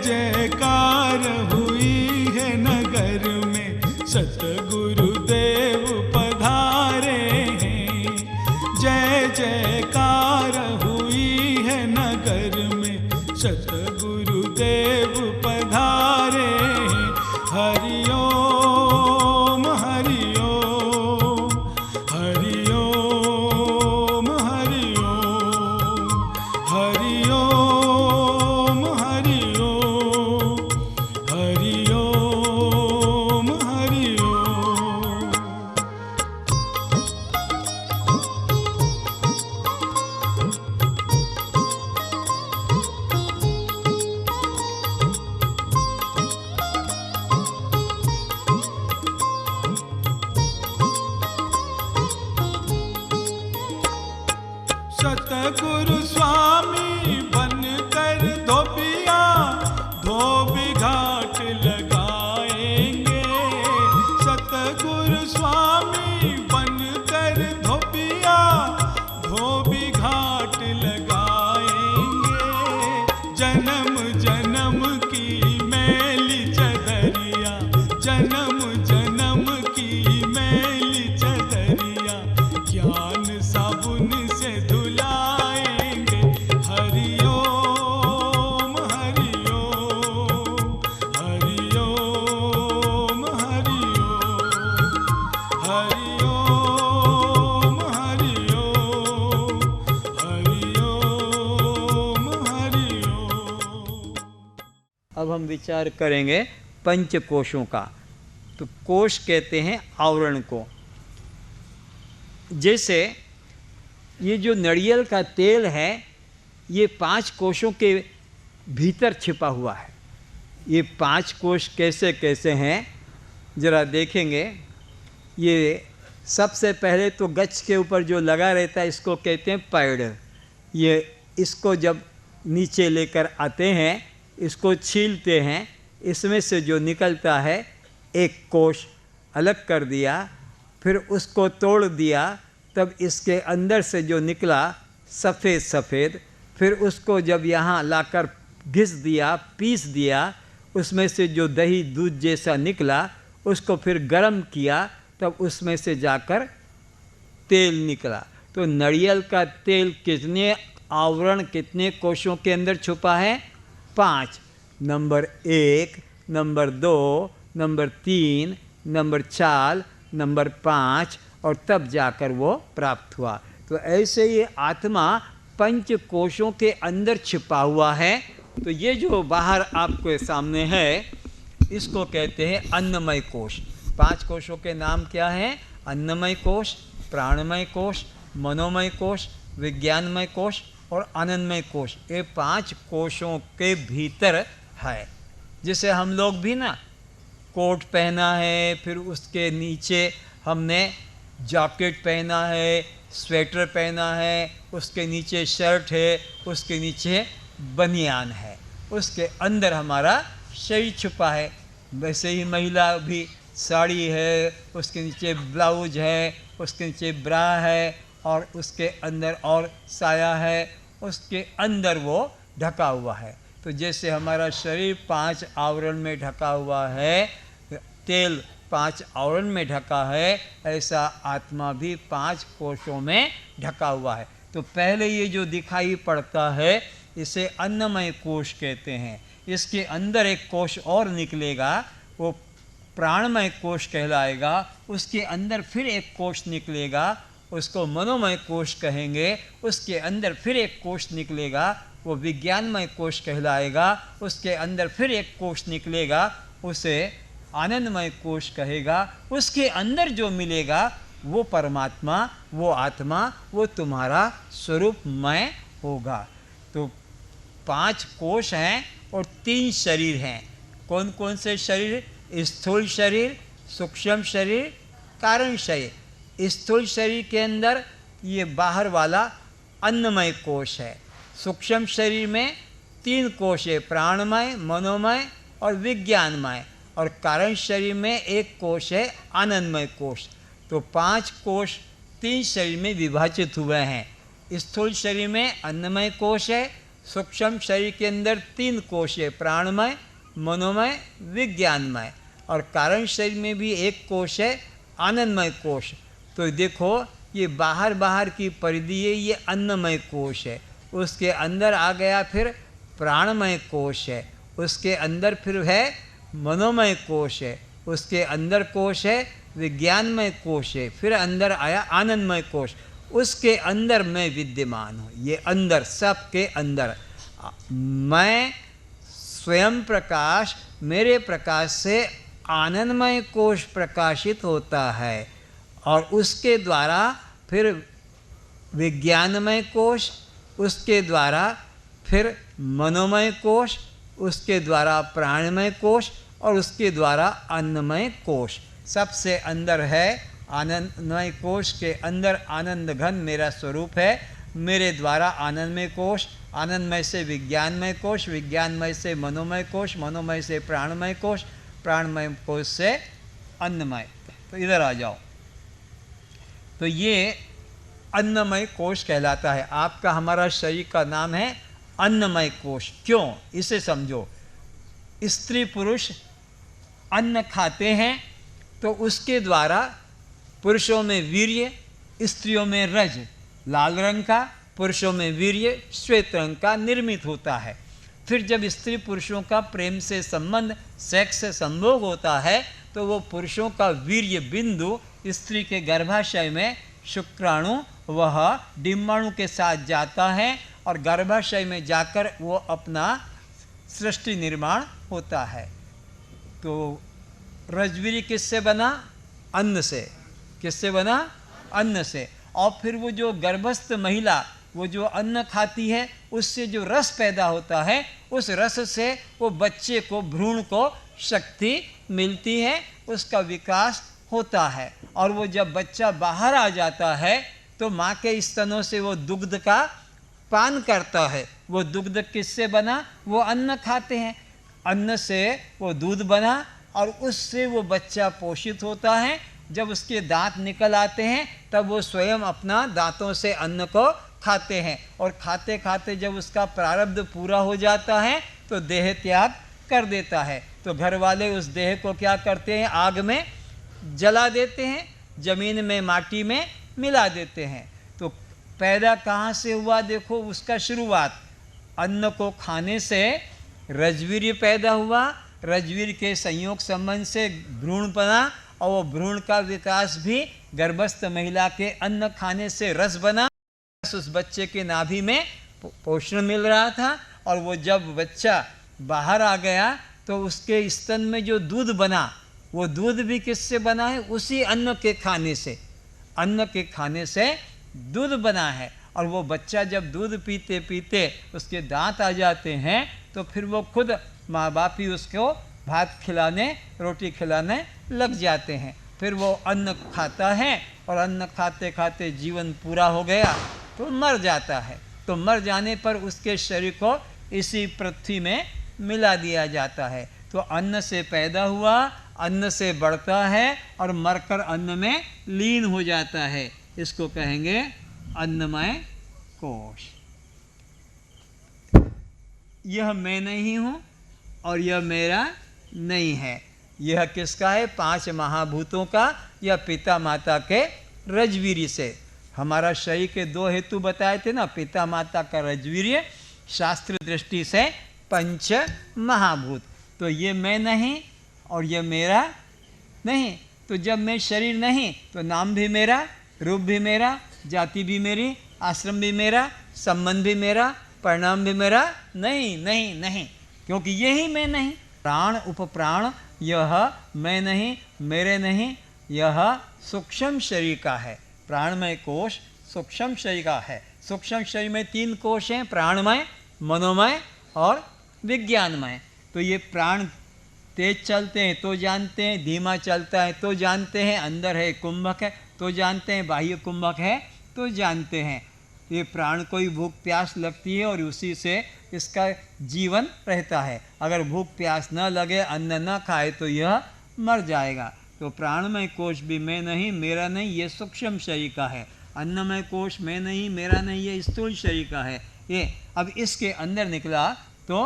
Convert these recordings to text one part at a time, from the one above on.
जयकार हुई है नगर में, सतगुरुदेव पधारे हैं। जय जयकार हुई है नगर में, सतगुरुदेव पधारे हैं। हरि ओम हरि ओम, हरि ओम हरि ओम, हरि ओम हरि ओम, हरि ओम हरि ओम। सतगुरु स्वामी बनकर धोबिया धोबी घाट लगाएंगे। सतगुरु स्वामी बनकर धोबिया धोबी घाट लगाएंगे। जन्म जन्म की मैली चदरिया, जन्म जन्म की मैली चदरिया, ज्ञान साबुन से धुलाएंगे। हरि ओम हरि ओम, हरि ओम हरि ओम, हरि ओम हरि ओम, हरि ओम हरि ओम। अब हम विचार करेंगे पंचकोशों का। तो कोश कहते हैं आवरण को। जैसे ये जो नारियल का तेल है, ये 5 कोशों के भीतर छिपा हुआ है। ये 5 कोश कैसे कैसे हैं ज़रा देखेंगे। ये सबसे पहले तो गच्छ के ऊपर जो लगा रहता है इसको कहते हैं पैड। ये इसको जब नीचे लेकर आते हैं, इसको छीलते हैं, इसमें से जो निकलता है एक कोश अलग कर दिया, फिर उसको तोड़ दिया, तब इसके अंदर से जो निकला सफ़ेद सफ़ेद, फिर उसको जब यहाँ लाकर घिस दिया, पीस दिया, उसमें से जो दही दूध जैसा निकला, उसको फिर गर्म किया, तब उसमें से जाकर तेल निकला। तो नारियल का तेल कितने आवरण, कितने कोशों के अंदर छुपा है? 5। Number 1, number 2, number 3, number 4, number 5, और तब जाकर वो प्राप्त हुआ। तो ऐसे ये आत्मा 5 कोशों के अंदर छिपा हुआ है। तो ये जो बाहर आपके सामने है, इसको कहते हैं अन्नमय कोश। 5 कोशों के नाम क्या हैं? अन्नमय कोश, प्राणमय कोश, मनोमय कोश, विज्ञानमय कोश और आनंदमय कोश। ये 5 कोशों के भीतर है। जैसे हम लोग भी ना कोट पहना है, फिर उसके नीचे हमने जैकेट पहना है, स्वेटर पहना है, उसके नीचे शर्ट है, उसके नीचे बनियान है, उसके अंदर हमारा शरीर छुपा है। वैसे ही महिला भी साड़ी है, उसके नीचे ब्लाउज है, उसके नीचे ब्रा है, और उसके अंदर और साया है, उसके अंदर वो ढका हुआ है। तो जैसे हमारा शरीर 5 आवरण में ढका हुआ है, तेल 5 आवरण में ढका है, ऐसा आत्मा भी 5 कोशों में ढका हुआ है। तो पहले ये जो दिखाई पड़ता है, इसे अन्नमय कोश कहते हैं। इसके अंदर एक कोश और निकलेगा, वो प्राणमय कोश कहलाएगा। उसके अंदर फिर एक कोश निकलेगा, उसको मनोमय कोश कहेंगे। उसके अंदर फिर एक कोश निकलेगा, वो विज्ञानमय कोश कहलाएगा। उसके अंदर फिर एक कोश निकलेगा, उसे आनंदमय कोश कहेगा। उसके अंदर जो मिलेगा वो परमात्मा, वो आत्मा, वो तुम्हारा स्वरूपमय होगा। तो 5 कोश हैं और 3 शरीर हैं। कौन कौन से शरीर? स्थूल शरीर, सूक्ष्म शरीर, कारण शरीर। स्थूल शरीर के अंदर ये बाहर वाला अन्नमय कोश है। सूक्ष्म शरीर में 3 कोश है, प्राणमय, मनोमय और विज्ञानमय। और कारण शरीर में 1 कोश है, आनंदमय कोश। तो 5 कोश 3 शरीर में विभाजित हुए हैं। स्थूल शरीर में अन्नमय कोश है, सूक्ष्म शरीर के अंदर 3 कोश है, प्राणमय, मनोमय, विज्ञानमय। और कारण शरीर में भी एक कोश है, आनंदमय कोश। तो देखो ये बाहर बाहर की परिधि है, ये अन्नमय कोश है। उसके अंदर आ गया फिर प्राणमय कोश है, उसके अंदर फिर है मनोमय कोश है, उसके अंदर कोश है विज्ञानमय कोश है, फिर अंदर आया आनंदमय कोश। उसके अंदर मैं विद्यमान हूँ। ये अंदर, सबके अंदर मैं स्वयं प्रकाश, मेरे प्रकाश से आनंदमय कोश प्रकाशित होता है और उसके द्वारा फिर विज्ञानमय कोश, उसके द्वारा फिर मनोमय कोश, उसके द्वारा प्राणमय कोश और उसके द्वारा अन्नमय कोश। सबसे अंदर है आनंदमय कोश के अंदर आनंद घन मेरा स्वरूप है। मेरे द्वारा आनंदमय कोश, आनंदमय से विज्ञानमय कोश, विज्ञानमय से मनोमय कोश, मनोमय से प्राणमय कोश, प्राणमय कोश से अन्नमय। तो इधर आ जाओ। तो ये अन्नमय कोश कहलाता है। आपका हमारा शरीर का नाम है अन्नमय कोश। क्यों? इसे समझो। स्त्री पुरुष अन्न खाते हैं तो उसके द्वारा पुरुषों में वीर्य, स्त्रियों में रज लाल रंग का, पुरुषों में वीर्य श्वेत रंग का निर्मित होता है। फिर जब स्त्री पुरुषों का प्रेम से संबंध, सेक्स से संभोग होता है तो वो पुरुषों का वीर्य बिंदु स्त्री के गर्भाशय में शुक्राणु वह डिम्बाणु के साथ जाता है और गर्भाशय में जाकर वो अपना सृष्टि निर्माण होता है। तो रजवीर्य किससे बना? अन्न से। किससे बना? अन्न से। और फिर वो जो गर्भस्थ महिला वो जो अन्न खाती है उससे जो रस पैदा होता है, उस रस से वो बच्चे को, भ्रूण को शक्ति मिलती है, उसका विकास होता है। और वो जब बच्चा बाहर आ जाता है तो माँ के स्तनों से वो दुग्ध का पान करता है। वो दुग्ध किससे बना? वो अन्न खाते हैं, अन्न से वो दूध बना और उससे वो बच्चा पोषित होता है। जब उसके दांत निकल आते हैं तब वो स्वयं अपना दांतों से अन्न को खाते हैं और खाते खाते जब उसका प्रारब्ध पूरा हो जाता है तो देह त्याग कर देता है। तो घर वाले उस देह को क्या करते हैं? आग में जला देते हैं, जमीन में, माटी में मिला देते हैं। तो पैदा कहाँ से हुआ? देखो उसका शुरुआत अन्न को खाने से रजवीर्य पैदा हुआ। रजवीर्य के संयोग संबंध से भ्रूण बना और वो भ्रूण का विकास भी गर्भस्थ महिला के अन्न खाने से रस बना। उस बच्चे के नाभि में पोषण मिल रहा था और वो जब बच्चा बाहर आ गया तो उसके स्तन में जो दूध बना, वो दूध भी किससे बना है? उसी अन्न के खाने से। अन्न के खाने से दूध बना है और वो बच्चा जब दूध पीते पीते उसके दांत आ जाते हैं तो फिर वो खुद माँ बाप ही उसको भात खिलाने, रोटी खिलाने लग जाते हैं। फिर वो अन्न खाता है और अन्न खाते खाते जीवन पूरा हो गया तो मर जाता है। तो मर जाने पर उसके शरीर को इसी पृथ्वी में मिला दिया जाता है। तो अन्न से पैदा हुआ, अन्न से बढ़ता है और मरकर अन्न में लीन हो जाता है। इसको कहेंगे अन्नमय कोश। यह मैं नहीं हूँ और यह मेरा नहीं है। यह किसका है? 5 महाभूतों का या पिता माता के रजवीर्य से। हमारा शरीर के 2 हेतु बताए थे ना, पिता माता का रजवीर्य, शास्त्र दृष्टि से 5 महाभूत। तो ये मैं नहीं और ये मेरा नहीं। तो जब मैं शरीर नहीं तो नाम भी मेरा, रूप भी मेरा, जाति भी मेरी, आश्रम भी मेरा, संबंध भी मेरा, परिणाम भी मेरा नहीं, नहीं, नहीं, क्योंकि यही मैं नहीं। प्राण उपप्राण यह मैं नहीं, मेरे नहीं, यह सूक्ष्म शरीर का है। प्राणमय कोश सूक्ष्म शरीर का है। सूक्ष्म शरीर में 3 कोश हैं, प्राणमय, मनोमय और विज्ञानमय। तो ये प्राण तेज चलते हैं तो जानते हैं, धीमा चलता है तो जानते हैं, अंदर है कुंभक है तो जानते हैं, बाह्य कुंभक है तो जानते हैं। ये प्राण को ही भूख प्यास लगती है और उसी से इसका जीवन रहता है। अगर भूख प्यास न लगे, अन्न न खाए तो यह मर जाएगा। तो प्राणमय कोश भी मैं नहीं, मेरा नहीं, ये सूक्ष्म शरीर का है। अन्नमय कोश मैं नहीं, मेरा नहीं, ये स्थूल शरीर का है। ये अब इसके अंदर निकला तो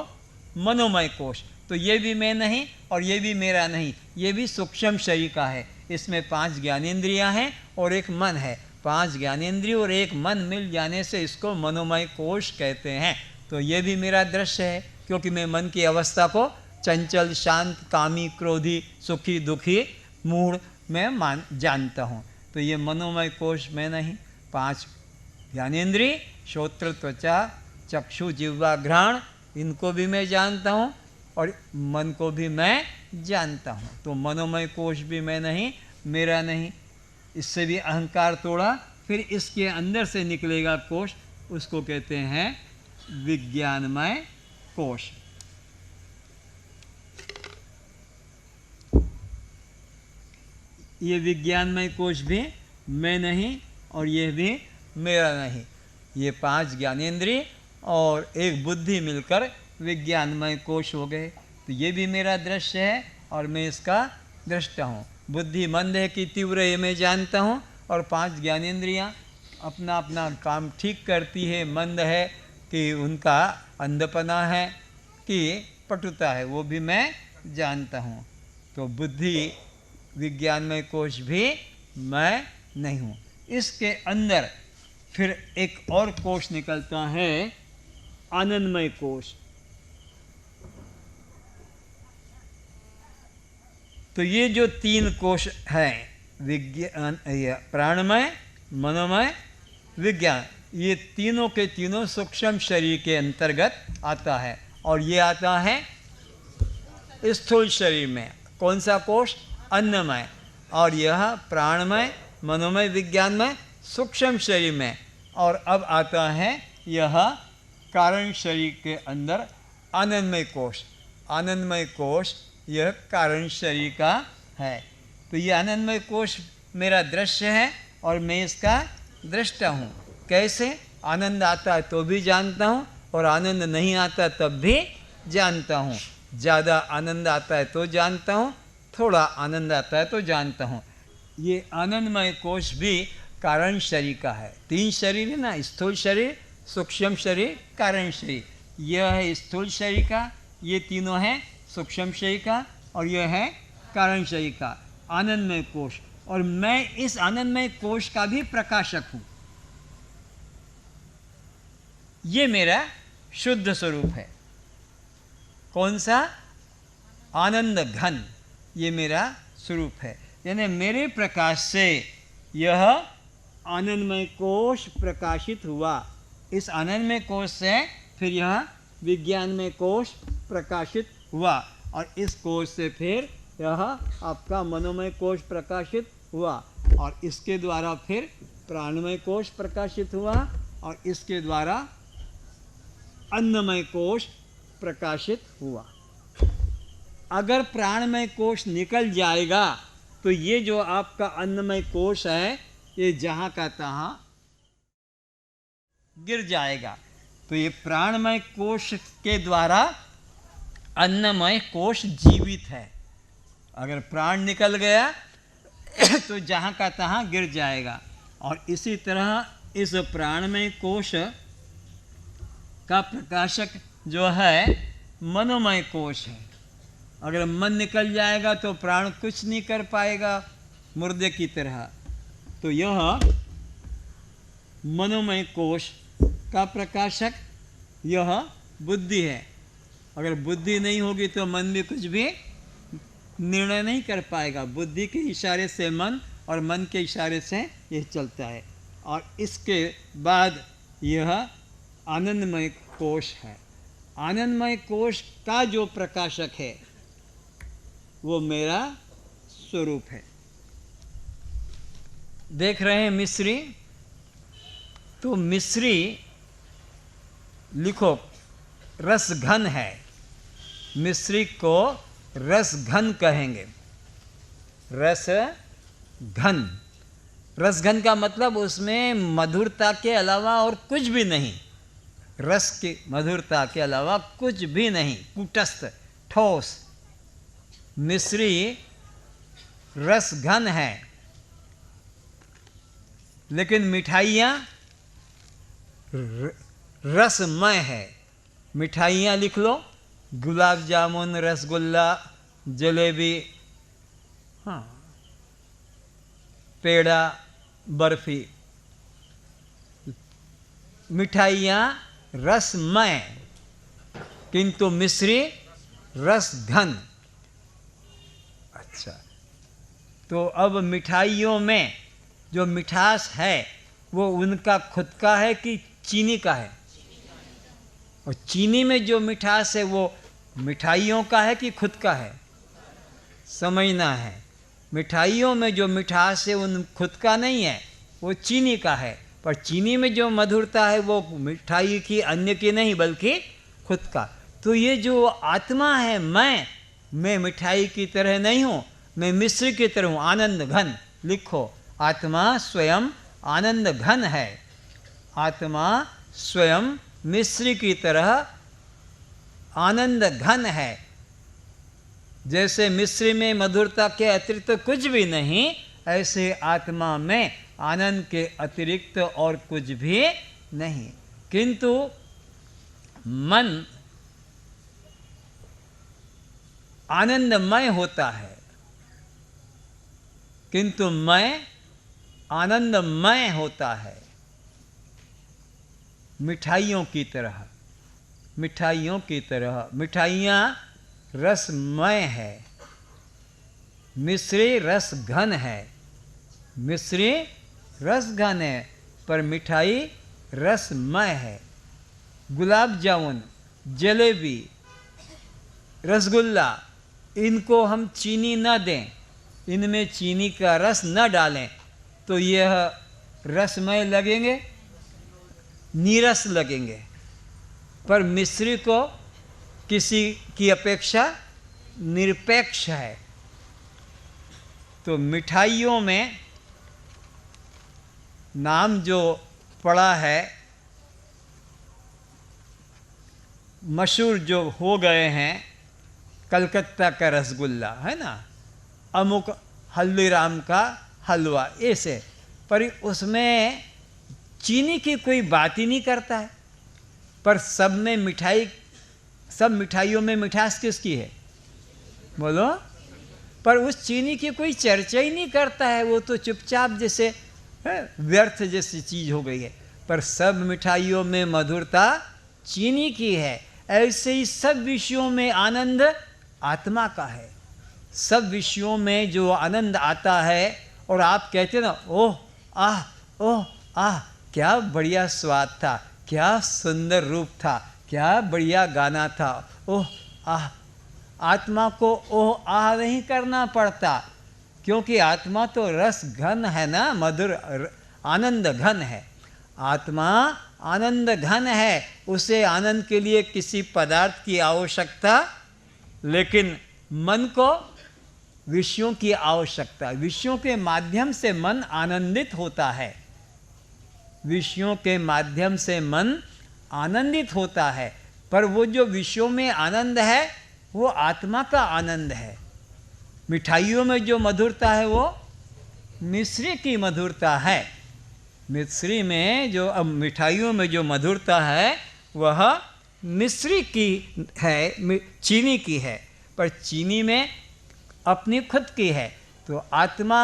मनोमय कोश, तो ये भी मैं नहीं और ये भी मेरा नहीं, ये भी सूक्ष्म शरीर का है। इसमें 5 ज्ञानेंद्रियां हैं और एक मन है। 5 ज्ञानेंद्रिय और एक मन मिल जाने से इसको मनोमय कोश कहते हैं। तो ये भी मेरा दृश्य है, क्योंकि मैं मन की अवस्था को चंचल, शांत, कामी, क्रोधी, सुखी, दुखी, मूढ़ में जानता हूँ। तो ये मनोमय कोश मैं नहीं। 5 ज्ञानेंद्रिय, श्रोत्र, त्वचा, चक्षु, जिह्वा, घ्राण, इनको भी मैं जानता हूँ और मन को भी मैं जानता हूँ। तो मनोमय कोश भी मैं नहीं, मेरा नहीं। इससे भी अहंकार तोड़ा, फिर इसके अंदर से निकलेगा कोश, उसको कहते हैं विज्ञानमय कोश। ये विज्ञानमय कोश भी मैं नहीं और ये भी मेरा नहीं। ये 5 ज्ञानेंद्रिय और एक बुद्धि मिलकर विज्ञानमय कोश हो गए। तो ये भी मेरा दृश्य है और मैं इसका दृष्टा हूँ। बुद्धि मंद है कि तीव्र, ये मैं जानता हूँ, और 5 ज्ञानेंद्रियाँ अपना अपना काम ठीक करती है। मंद है कि उनका अंधपना है कि पटुता है, वो भी मैं जानता हूँ। तो बुद्धि विज्ञानमय कोश भी मैं नहीं हूँ। इसके अंदर फिर एक और कोश निकलता है, आनंदमय कोश। तो ये जो 3 कोश हैं, विज्ञान, प्राणमय, मनोमय, विज्ञान, ये तीनों के तीनों सूक्ष्म शरीर के अंतर्गत आता है। और ये आता है स्थूल शरीर में। कौन सा कोश? अन्नमय। और यह प्राणमय, मनोमय, विज्ञानमय सूक्ष्म शरीर में। और अब आता है यह कारण शरीर के अंदर आनंदमय कोश। आनंदमय कोश यह कारण शरीर का है। तो ये आनंदमय कोश मेरा दृश्य है और मैं इसका दृष्टा हूँ। कैसे? आनंद आता है तो भी जानता हूँ और आनंद नहीं आता तब भी जानता हूँ। ज़्यादा आनंद आता है तो जानता हूँ, थोड़ा आनंद आता है तो जानता हूँ। ये आनंदमय कोश भी कारण शरीर का है। 3 शरीर है ना, स्थूल शरीर, सूक्ष्म शरीर, कारण शरीर। यह है स्थूल शरीर का, ये तीनों हैं सूक्ष्म शरीर का, और यह है कारण शरीर का आनंदमय कोश। और मैं इस आनंदमय कोश का भी प्रकाशक हूँ। ये मेरा शुद्ध स्वरूप है। कौन सा? आनंद घन, ये मेरा स्वरूप है। यानी मेरे प्रकाश से यह आनंदमय कोश प्रकाशित हुआ। इस आनंदमय कोश से फिर यह विज्ञानमय कोश प्रकाशित हुआ, और इस कोश से फिर यह आपका मनोमय कोश प्रकाशित हुआ, और इसके द्वारा फिर प्राणमय कोश प्रकाशित हुआ, और इसके द्वारा अन्नमय कोश प्रकाशित हुआ। अगर प्राणमय कोश निकल जाएगा तो ये जो आपका अन्नमय कोश है, ये जहाँ का तहाँ गिर जाएगा। तो ये प्राणमय कोश के द्वारा अन्नमय कोश जीवित है। अगर प्राण निकल गया तो जहाँ का तहाँ गिर जाएगा। और इसी तरह इस प्राणमय कोश का प्रकाशक जो है मनोमय कोश है। अगर मन निकल जाएगा तो प्राण कुछ नहीं कर पाएगा, मुर्दे की तरह। तो यह मनोमय कोश का प्रकाशक यह बुद्धि है। अगर बुद्धि नहीं होगी तो मन भी कुछ भी निर्णय नहीं कर पाएगा। बुद्धि के इशारे से मन और मन के इशारे से यह चलता है। और इसके बाद यह आनंदमय कोश है। आनंदमय कोश का जो प्रकाशक है वो मेरा स्वरूप है। देख रहे हैं मिश्री? तो मिश्री लिखो रस घन है। मिश्री को रस घन कहेंगे। रस घन, रस घन का मतलब उसमें मधुरता के अलावा और कुछ भी नहीं। रस की मधुरता के अलावा कुछ भी नहीं, कूटस्थ, ठोस। मिश्री रस घन है, लेकिन मिठाइयाँ रसमय है। मिठाइयाँ लिख लो, गुलाब जामुन, रसगुल्ला, जलेबी, हाँ, पेड़ा, बर्फी। मिठाइयाँ रसमय, किंतु मिश्री रस घन। अच्छा, तो अब मिठाइयों में जो मिठास है वो उनका खुद का है कि चीनी का है? और चीनी में जो मिठास है वो मिठाइयों का है कि खुद का है? समझना है, मिठाइयों में जो मिठास है उन खुद का नहीं है, वो चीनी का है। पर चीनी में जो मधुरता है वो मिठाई की, अन्य की नहीं, बल्कि खुद का। तो ये जो आत्मा है, मैं मिठाई की तरह नहीं हूँ, मैं मिश्री की तरह हूँ, आनंद घन। लिखो, आत्मा स्वयं आनंद घन है। आत्मा स्वयं मिश्री की तरह आनंद घन है। जैसे मिश्री में मधुरता के अतिरिक्त कुछ भी नहीं, ऐसे आत्मा में आनंद के अतिरिक्त और कुछ भी नहीं। किंतु मन आनंदमय होता है, किंतु मैं आनंदमय होता है। मिठाइयों की तरह, मिठाइयों की तरह। मिठाइयाँ रसमय है, मिश्री रस घन है। मिश्री रस घन है, पर मिठाई रसमय है। गुलाब जामुन, जलेबी, रसगुल्ला, इनको हम चीनी न दें, इनमें चीनी का रस न डालें, तो यह रसमय लगेंगे, नीरस लगेंगे। पर मिश्री को किसी की अपेक्षा निरपेक्ष है। तो मिठाइयों में नाम जो पड़ा है, मशहूर जो हो गए हैं, कलकत्ता का रसगुल्ला है ना, अमुक हल्दीराम का हलवा, ऐसे। पर उसमें चीनी की कोई बात ही नहीं करता है। पर सब में मिठाई, सब मिठाइयों में मिठास किसकी है? बोलो। पर उस चीनी की कोई चर्चा ही नहीं करता है, वो तो चुपचाप जैसे व्यर्थ जैसी चीज हो गई है। पर सब मिठाइयों में मधुरता चीनी की है। ऐसे ही सब विषयों में आनंद आत्मा का है। सब विषयों में जो आनंद आता है, और आप कहते ना, ओह आह, ओह आह, क्या बढ़िया स्वाद था, क्या सुंदर रूप था, क्या बढ़िया गाना था, ओह आह। आत्मा को ओह आह नहीं करना पड़ता, क्योंकि आत्मा तो रस घन है ना, मधुर आनंद घन है। आत्मा आनंद घन है, उसे आनंद के लिए किसी पदार्थ की आवश्यकता, लेकिन मन को विषयों की आवश्यकता। विषयों के माध्यम से मन आनंदित होता है, विषयों के माध्यम से मन आनंदित होता है। पर वो जो विषयों में आनंद है वो आत्मा का आनंद है। मिठाइयों में जो मधुरता है वो मिश्री की मधुरता है। मिश्री में जो, अब मिठाइयों में जो मधुरता है वह मिश्री की है, चीनी की है। पर चीनी में अपनी खुद की है। तो आत्मा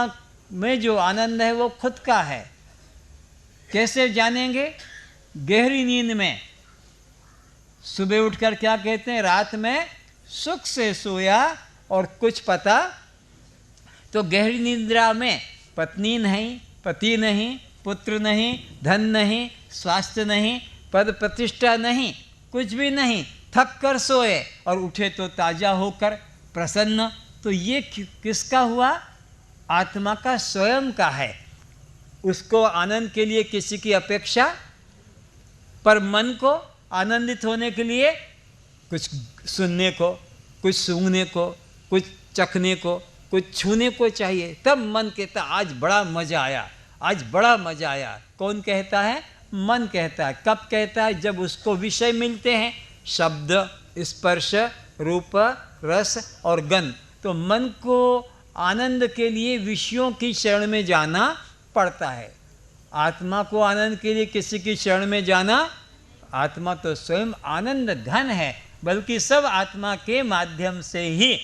में जो आनंद है वो खुद का है। कैसे जानेंगे? गहरी नींद में। सुबह उठकर क्या कहते हैं? रात में सुख से सोया और कुछ पता। तो गहरी निद्रा में पत्नी नहीं, पति नहीं, पुत्र नहीं, धन नहीं, स्वास्थ्य नहीं, पद प्रतिष्ठा नहीं, कुछ भी नहीं, थक कर सोए और उठे तो ताजा होकर प्रसन्न। तो ये किसका हुआ? आत्मा का, स्वयं का है। उसको आनंद के लिए किसी की अपेक्षा, पर मन को आनंदित होने के लिए कुछ सुनने को, कुछ सूंघने को, कुछ चखने को, कुछ छूने को चाहिए। तब मन कहता आज बड़ा मजा आया, आज बड़ा मजा आया। कौन कहता है? मन कहता है। कब कहता है? जब उसको विषय मिलते हैं, शब्द, स्पर्श, रूप, रस और गंध। तो मन को आनंद के लिए विषयों की शरण में जाना पड़ता है। आत्मा को आनंद के लिए किसी की शरण में जाना आत्मा तो स्वयं आनंद घन है, बल्कि सब आत्मा के माध्यम से ही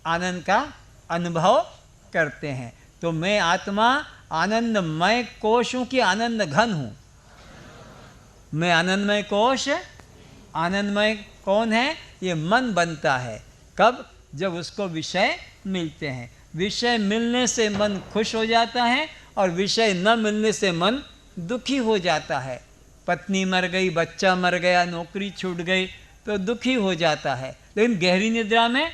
आनंद का अनुभव करते हैं। तो मैं आत्मा आनंदमय कोश हूँ कि आनंद घन हूँ? मैं आनंदमय कोश। आनंदमय कौन है? ये मन बनता है। कब? जब उसको विषय मिलते हैं। विषय मिलने से मन खुश हो जाता है और विषय न मिलने से मन दुखी हो जाता है। पत्नी मर गई, बच्चा मर गया, नौकरी छूट गई तो दुखी हो जाता है, लेकिन गहरी निद्रा में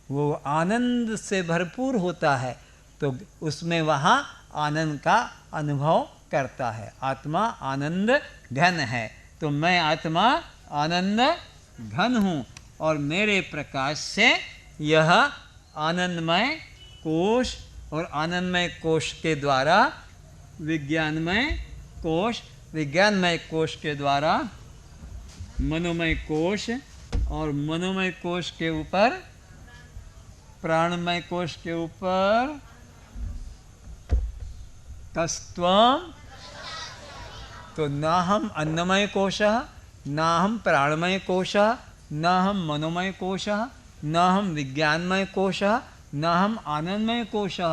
वो आनंद से भरपूर होता है, तो उसमें वहाँ आनंद का अनुभव करता है। आत्मा आनंद घन है। तो मैं आत्मा आनंद घन हूँ और मेरे प्रकाश से यह आनंदमय कोश और आनंदमय कोश के द्वारा विज्ञानमय कोश, विज्ञानमय कोश के द्वारा मनोमय कोश और मनोमय कोश के ऊपर प्राणमय कोश के ऊपर तस्त्वम। तो न हम अन्नमय कोशः, न हम प्राणमय कोशः, न हम मनोमय कोशः, न हम विज्ञानमय कोशः, न हम आनंदमय कोशः।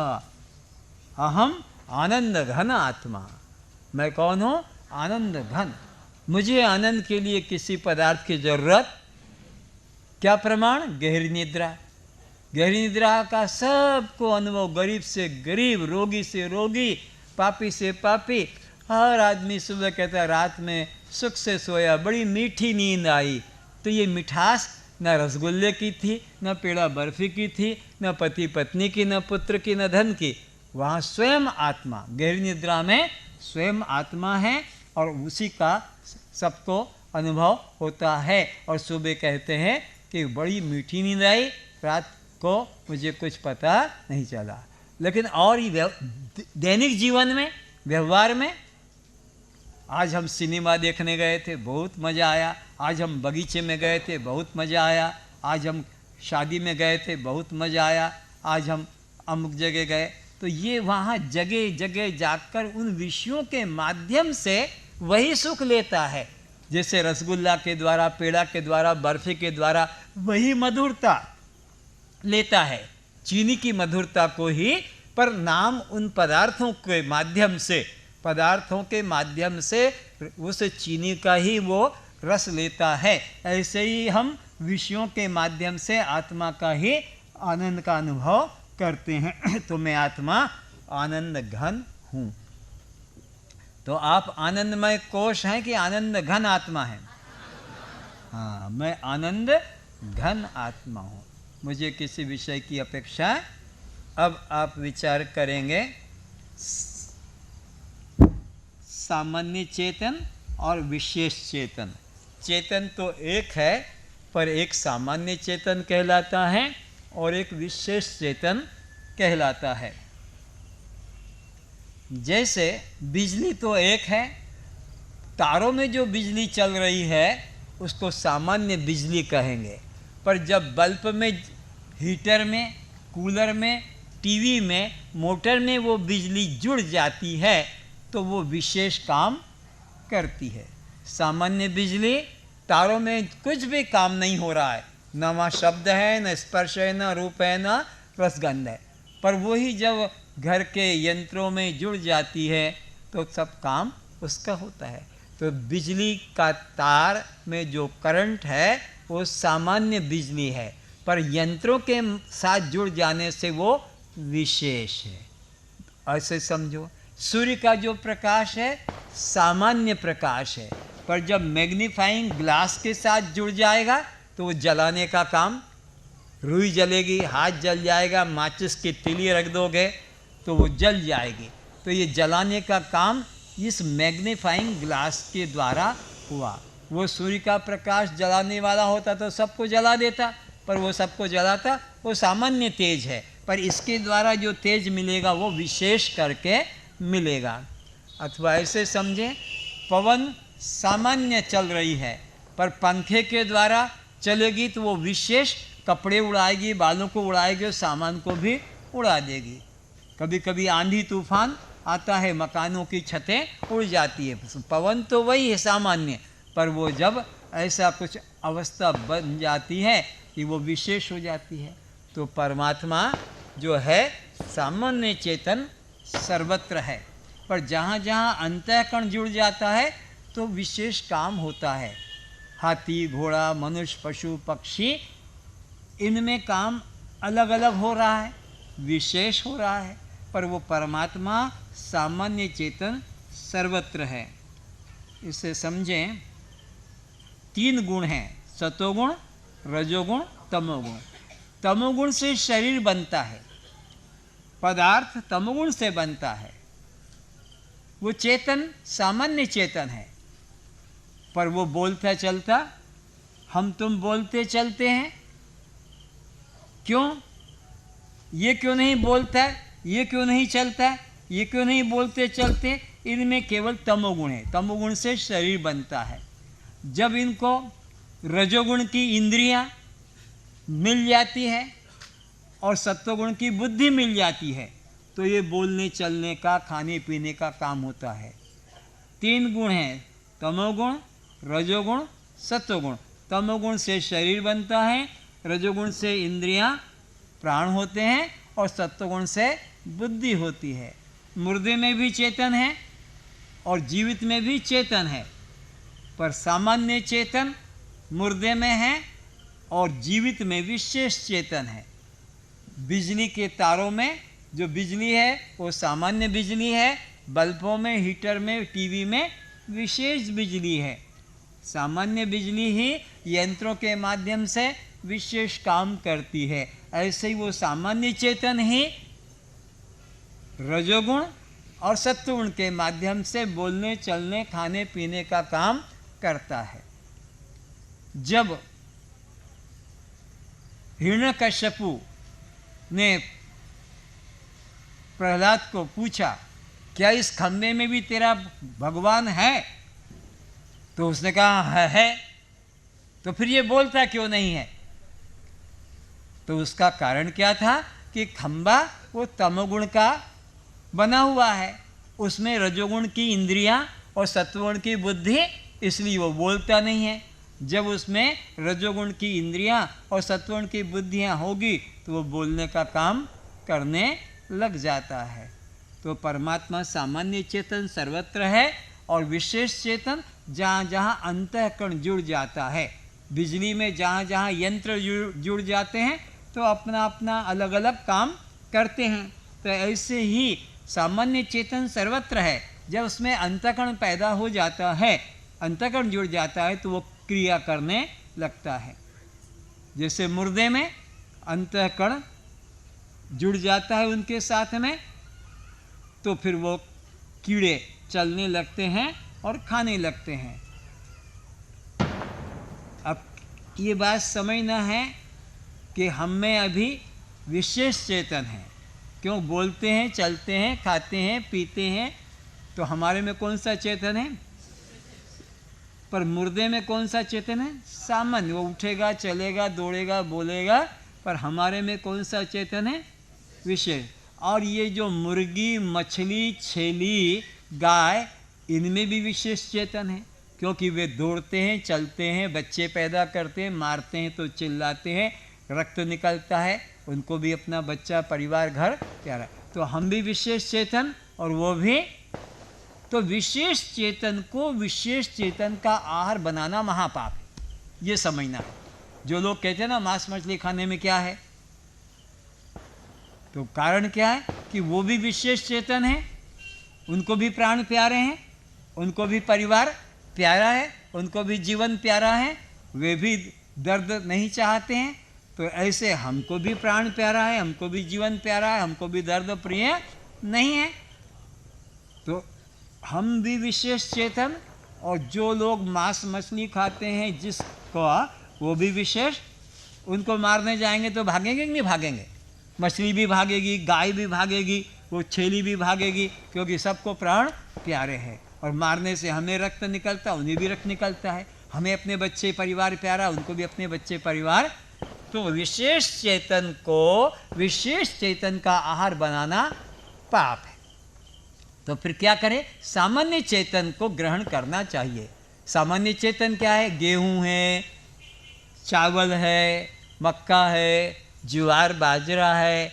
अहम आनंद घन आत्मा। मैं कौन हूँ? आनंद घन। मुझे आनंद के लिए किसी पदार्थ की जरूरत। क्या प्रमाण? गहरी निद्रा। गहरी निद्रा का सबको अनुभव, गरीब से गरीब, रोगी से रोगी, पापी से पापी, हर आदमी सुबह कहता है रात में सुख से सोया, बड़ी मीठी नींद आई। तो ये मिठास न रसगुल्ले की थी, न पेड़ा बर्फी की थी, न पति पत्नी की, न पुत्र की, न धन की। वहाँ स्वयं आत्मा, गहरी निद्रा में स्वयं आत्मा है और उसी का सबको अनुभव होता है। और सुबह कहते हैं कि बड़ी मीठी नींद आई, रात को मुझे कुछ पता नहीं चला। लेकिन और ही दैनिक जीवन में, व्यवहार में, आज हम सिनेमा देखने गए थे, बहुत मज़ा आया। आज हम बगीचे में गए थे, बहुत मज़ा आया। आज हम शादी में गए थे, बहुत मज़ा आया। आज हम अमुक जगह गए। तो ये वहाँ जगह जगह जाकर उन विषयों के माध्यम से वही सुख लेता है। जैसे रसगुल्ला के द्वारा, पेड़ा के द्वारा, बर्फी के द्वारा वही मधुरता लेता है, चीनी की मधुरता को ही, पर नाम उन पदार्थों के माध्यम से, पदार्थों के माध्यम से उस चीनी का ही वो रस लेता है। ऐसे ही हम विषयों के माध्यम से आत्मा का ही आनंद का अनुभव करते हैं। तो मैं आत्मा आनंद घन हूँ। तो आप आनंदमय कोश हैं कि आनंद घन आत्मा है? हाँ, मैं आनंद घन आत्मा हूँ। मुझे किसी विषय की अपेक्षा। अब आप विचार करेंगे सामान्य चेतन और विशेष चेतन। चेतन तो एक है, पर एक सामान्य चेतन कहलाता है और एक विशेष चेतन कहलाता है। जैसे बिजली तो एक है, तारों में जो बिजली चल रही है उसको सामान्य बिजली कहेंगे, पर जब बल्ब में, हीटर में, कूलर में, टीवी में, मोटर में वो बिजली जुड़ जाती है तो वो विशेष काम करती है। सामान्य बिजली, तारों में कुछ भी काम नहीं हो रहा है, न वहाँ शब्द है, न स्पर्श है, न रूप है, न रसगंध है, पर वही जब घर के यंत्रों में जुड़ जाती है तो सब काम उसका होता है। तो बिजली का तार में जो करंट है वो सामान्य बिजली है, पर यंत्रों के साथ जुड़ जाने से वो विशेष है। ऐसे समझो, सूर्य का जो प्रकाश है सामान्य प्रकाश है, पर जब मैग्नीफाइंग ग्लास के साथ जुड़ जाएगा तो वो जलाने का काम, रुई जलेगी, हाथ जल जाएगा, माचिस की तिली रख दोगे तो वो जल जाएगी। तो ये जलाने का काम इस मैग्नीफाइंग ग्लास के द्वारा हुआ। वो सूर्य का प्रकाश जलाने वाला होता तो सबको जला देता, पर वो सबको जलाता वो सामान्य तेज है, पर इसके द्वारा जो तेज मिलेगा वो विशेष करके मिलेगा। अथवा ऐसे समझें, पवन सामान्य चल रही है, पर पंखे के द्वारा चलेगी तो वो विशेष कपड़े उड़ाएगी, बालों को उड़ाएगी, सामान को भी उड़ा देगी। कभी कभी आंधी तूफान आता है, मकानों की छतें उड़ जाती है। पवन तो वही है सामान्य, पर वो जब ऐसा कुछ अवस्था बन जाती है कि वो विशेष हो जाती है, तो परमात्मा जो है सामान्य चेतन सर्वत्र है, पर जहाँ जहाँ अंतःकरण जुड़ जाता है तो विशेष काम होता है। हाथी, घोड़ा, मनुष्य, पशु, पक्षी, इनमें काम अलग अलग हो रहा है, विशेष हो रहा है, पर वो परमात्मा सामान्य चेतन सर्वत्र है। इसे समझें, 3 गुण हैं, सतोगुण, रजोगुण, तमोगुण। तमोगुण से शरीर बनता है, पदार्थ तमोगुण से बनता है। वो चेतन सामान्य चेतन है, पर वो बोलता चलता, हम तुम बोलते चलते हैं। क्यों? ये क्यों नहीं बोलता है, ये क्यों नहीं चलता है, ये क्यों नहीं बोलते चलते? इनमें केवल तमोगुण है। तमोगुण से शरीर बनता है। जब इनको रजोगुण की इंद्रियां मिल जाती है और सत्वगुण की बुद्धि मिल जाती है, तो ये बोलने चलने का, खाने पीने का काम होता है। 3 गुण हैं, तमोगुण, रजोगुण, सत्वगुण। तमोगुण से शरीर बनता है, रजोगुण से इंद्रियां प्राण होते हैं और सत्वगुण से बुद्धि होती है। मुर्दे में भी चेतन है और जीवित में भी चेतन है, पर सामान्य चेतन मुर्दे में है और जीवित में विशेष चेतन है। बिजली के तारों में जो बिजली है वो सामान्य बिजली है, बल्बों में, हीटर में, टीवी में विशेष बिजली है। सामान्य बिजली ही यंत्रों के माध्यम से विशेष काम करती है। ऐसे ही वो सामान्य चेतन ही रजोगुण और सत्वगुण के माध्यम से बोलने, चलने, खाने पीने का काम करता है। जब हिरण्यकश्यपु ने प्रहलाद को पूछा, क्या इस खंबे में भी तेरा भगवान है? तो उसने कहा है। तो फिर ये बोलता क्यों नहीं है? तो उसका कारण क्या था कि खंबा वो तमोगुण का बना हुआ है, उसमें रजोगुण की इंद्रियां और सत्वगुण की बुद्धि, इसलिए वो बोलता नहीं है। जब उसमें रजोगुण की इंद्रियां और सत्वगुण की बुद्धियां होगी तो वो बोलने का काम करने लग जाता है। तो परमात्मा सामान्य चेतन सर्वत्र है और विशेष चेतन जहाँ जहाँ अंतःकरण जुड़ जाता है। बिजली में जहाँ जहाँ यंत्र जुड़ जाते हैं तो अपना अपना अलग अलग काम करते हैं। तो ऐसे ही सामान्य चेतन सर्वत्र है। जब उसमें अंतःकरण पैदा हो जाता है, अंतःकरण जुड़ जाता है, तो वो क्रिया करने लगता है। जैसे मुर्दे में अंतःकरण जुड़ जाता है उनके साथ में, तो फिर वो कीड़े चलने लगते हैं और खाने लगते हैं। अब ये बात समझना है कि हम में अभी विशेष चेतन है। क्यों? बोलते हैं, चलते हैं, खाते हैं, पीते हैं, तो हमारे में कौन सा चेतन है? पर मुर्दे में कौन सा चेतन है? सामान्य। वो उठेगा, चलेगा, दौड़ेगा, बोलेगा, पर हमारे में कौन सा चेतन है? विशेष। और ये जो मुर्गी, मछली, छेली, गाय, इनमें भी विशेष चेतन है, क्योंकि वे दौड़ते हैं, चलते हैं, बच्चे पैदा करते हैं, मारते हैं तो चिल्लाते हैं, रक्त निकलता है, उनको भी अपना बच्चा, परिवार, घर प्यारा। तो हम भी विशेष चेतन और वो भी। तो विशेष चेतन को विशेष चेतन का आहार बनाना महापाप है, ये समझना है। जो लोग कहते हैं ना मांस मछली खाने में क्या है, तो कारण क्या है कि वो भी विशेष चेतन है, उनको भी प्राण प्यारे हैं, उनको भी परिवार प्यारा है, उनको भी जीवन प्यारा है, वे भी दर्द नहीं चाहते हैं। तो ऐसे हमको भी प्राण प्यारा है, हमको भी जीवन प्यारा है, हमको भी दर्द प्रिय नहीं है। तो हम भी विशेष चेतन, और जो लोग मांस मछली खाते हैं जिसको, वो भी विशेष। उनको मारने जाएंगे तो भागेंगे कि नहीं भागेंगे? मछली भी भागेगी, गाय भी भागेगी, वो छेली भी भागेगी, क्योंकि सबको प्राण प्यारे हैं। और मारने से हमें रक्त निकलता, उन्हें भी रक्त निकलता है। हमें अपने बच्चे परिवार प्यारा, उनको भी अपने बच्चे परिवार। तो विशेष चेतन को विशेष चेतन का आहार बनाना पाप है। तो फिर क्या करें? सामान्य चेतन को ग्रहण करना चाहिए। सामान्य चेतन क्या है? गेहूँ है, चावल है, मक्का है, ज्वार बाजरा है,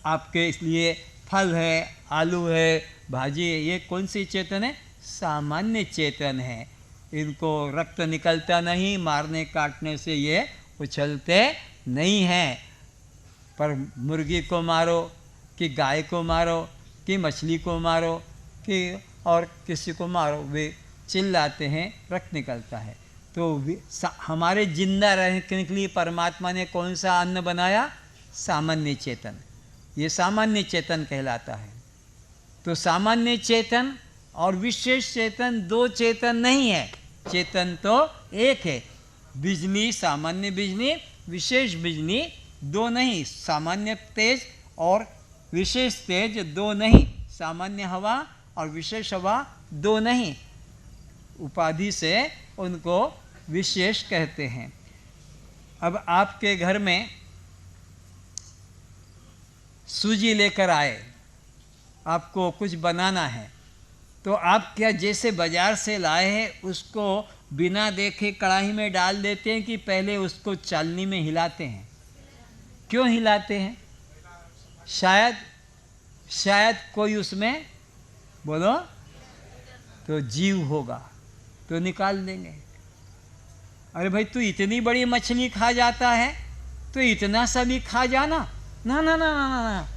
आपके इसलिए फल है, आलू है, भाजी है। ये कौन सी चेतन है? सामान्य चेतन है। इनको रक्त निकलता नहीं, मारने काटने से ये उछलते नहीं हैं। पर मुर्गी को मारो कि गाय को मारो कि मछली को मारो कि और किसी को मारो, वे चिल्लाते हैं, रक्त निकलता है। तो हमारे जिंदा रहने के लिए परमात्मा ने कौन सा अन्न बनाया? सामान्य चेतन। ये सामान्य चेतन कहलाता है। तो सामान्य चेतन और विशेष चेतन दो चेतन नहीं है, चेतन तो एक है। बिजली, सामान्य बिजली, विशेष बिजली दो नहीं, सामान्य तेज और विशेष तेज दो नहीं, सामान्य हवा और विशेष हवा दो नहीं। उपाधि से उनको विशेष कहते हैं। अब आपके घर में सूजी लेकर आए, आपको कुछ बनाना है, तो आप क्या जैसे बाजार से लाए हैं उसको बिना देखे कढ़ाई में डाल देते हैं कि पहले उसको चालनी में हिलाते हैं? क्यों हिलाते हैं? शायद कोई उसमें बोलो तो जीव होगा तो निकाल देंगे। अरे भाई तू इतनी बड़ी मछली खा जाता है तो इतना सा भी खा जाना। ना ना ना ना ना,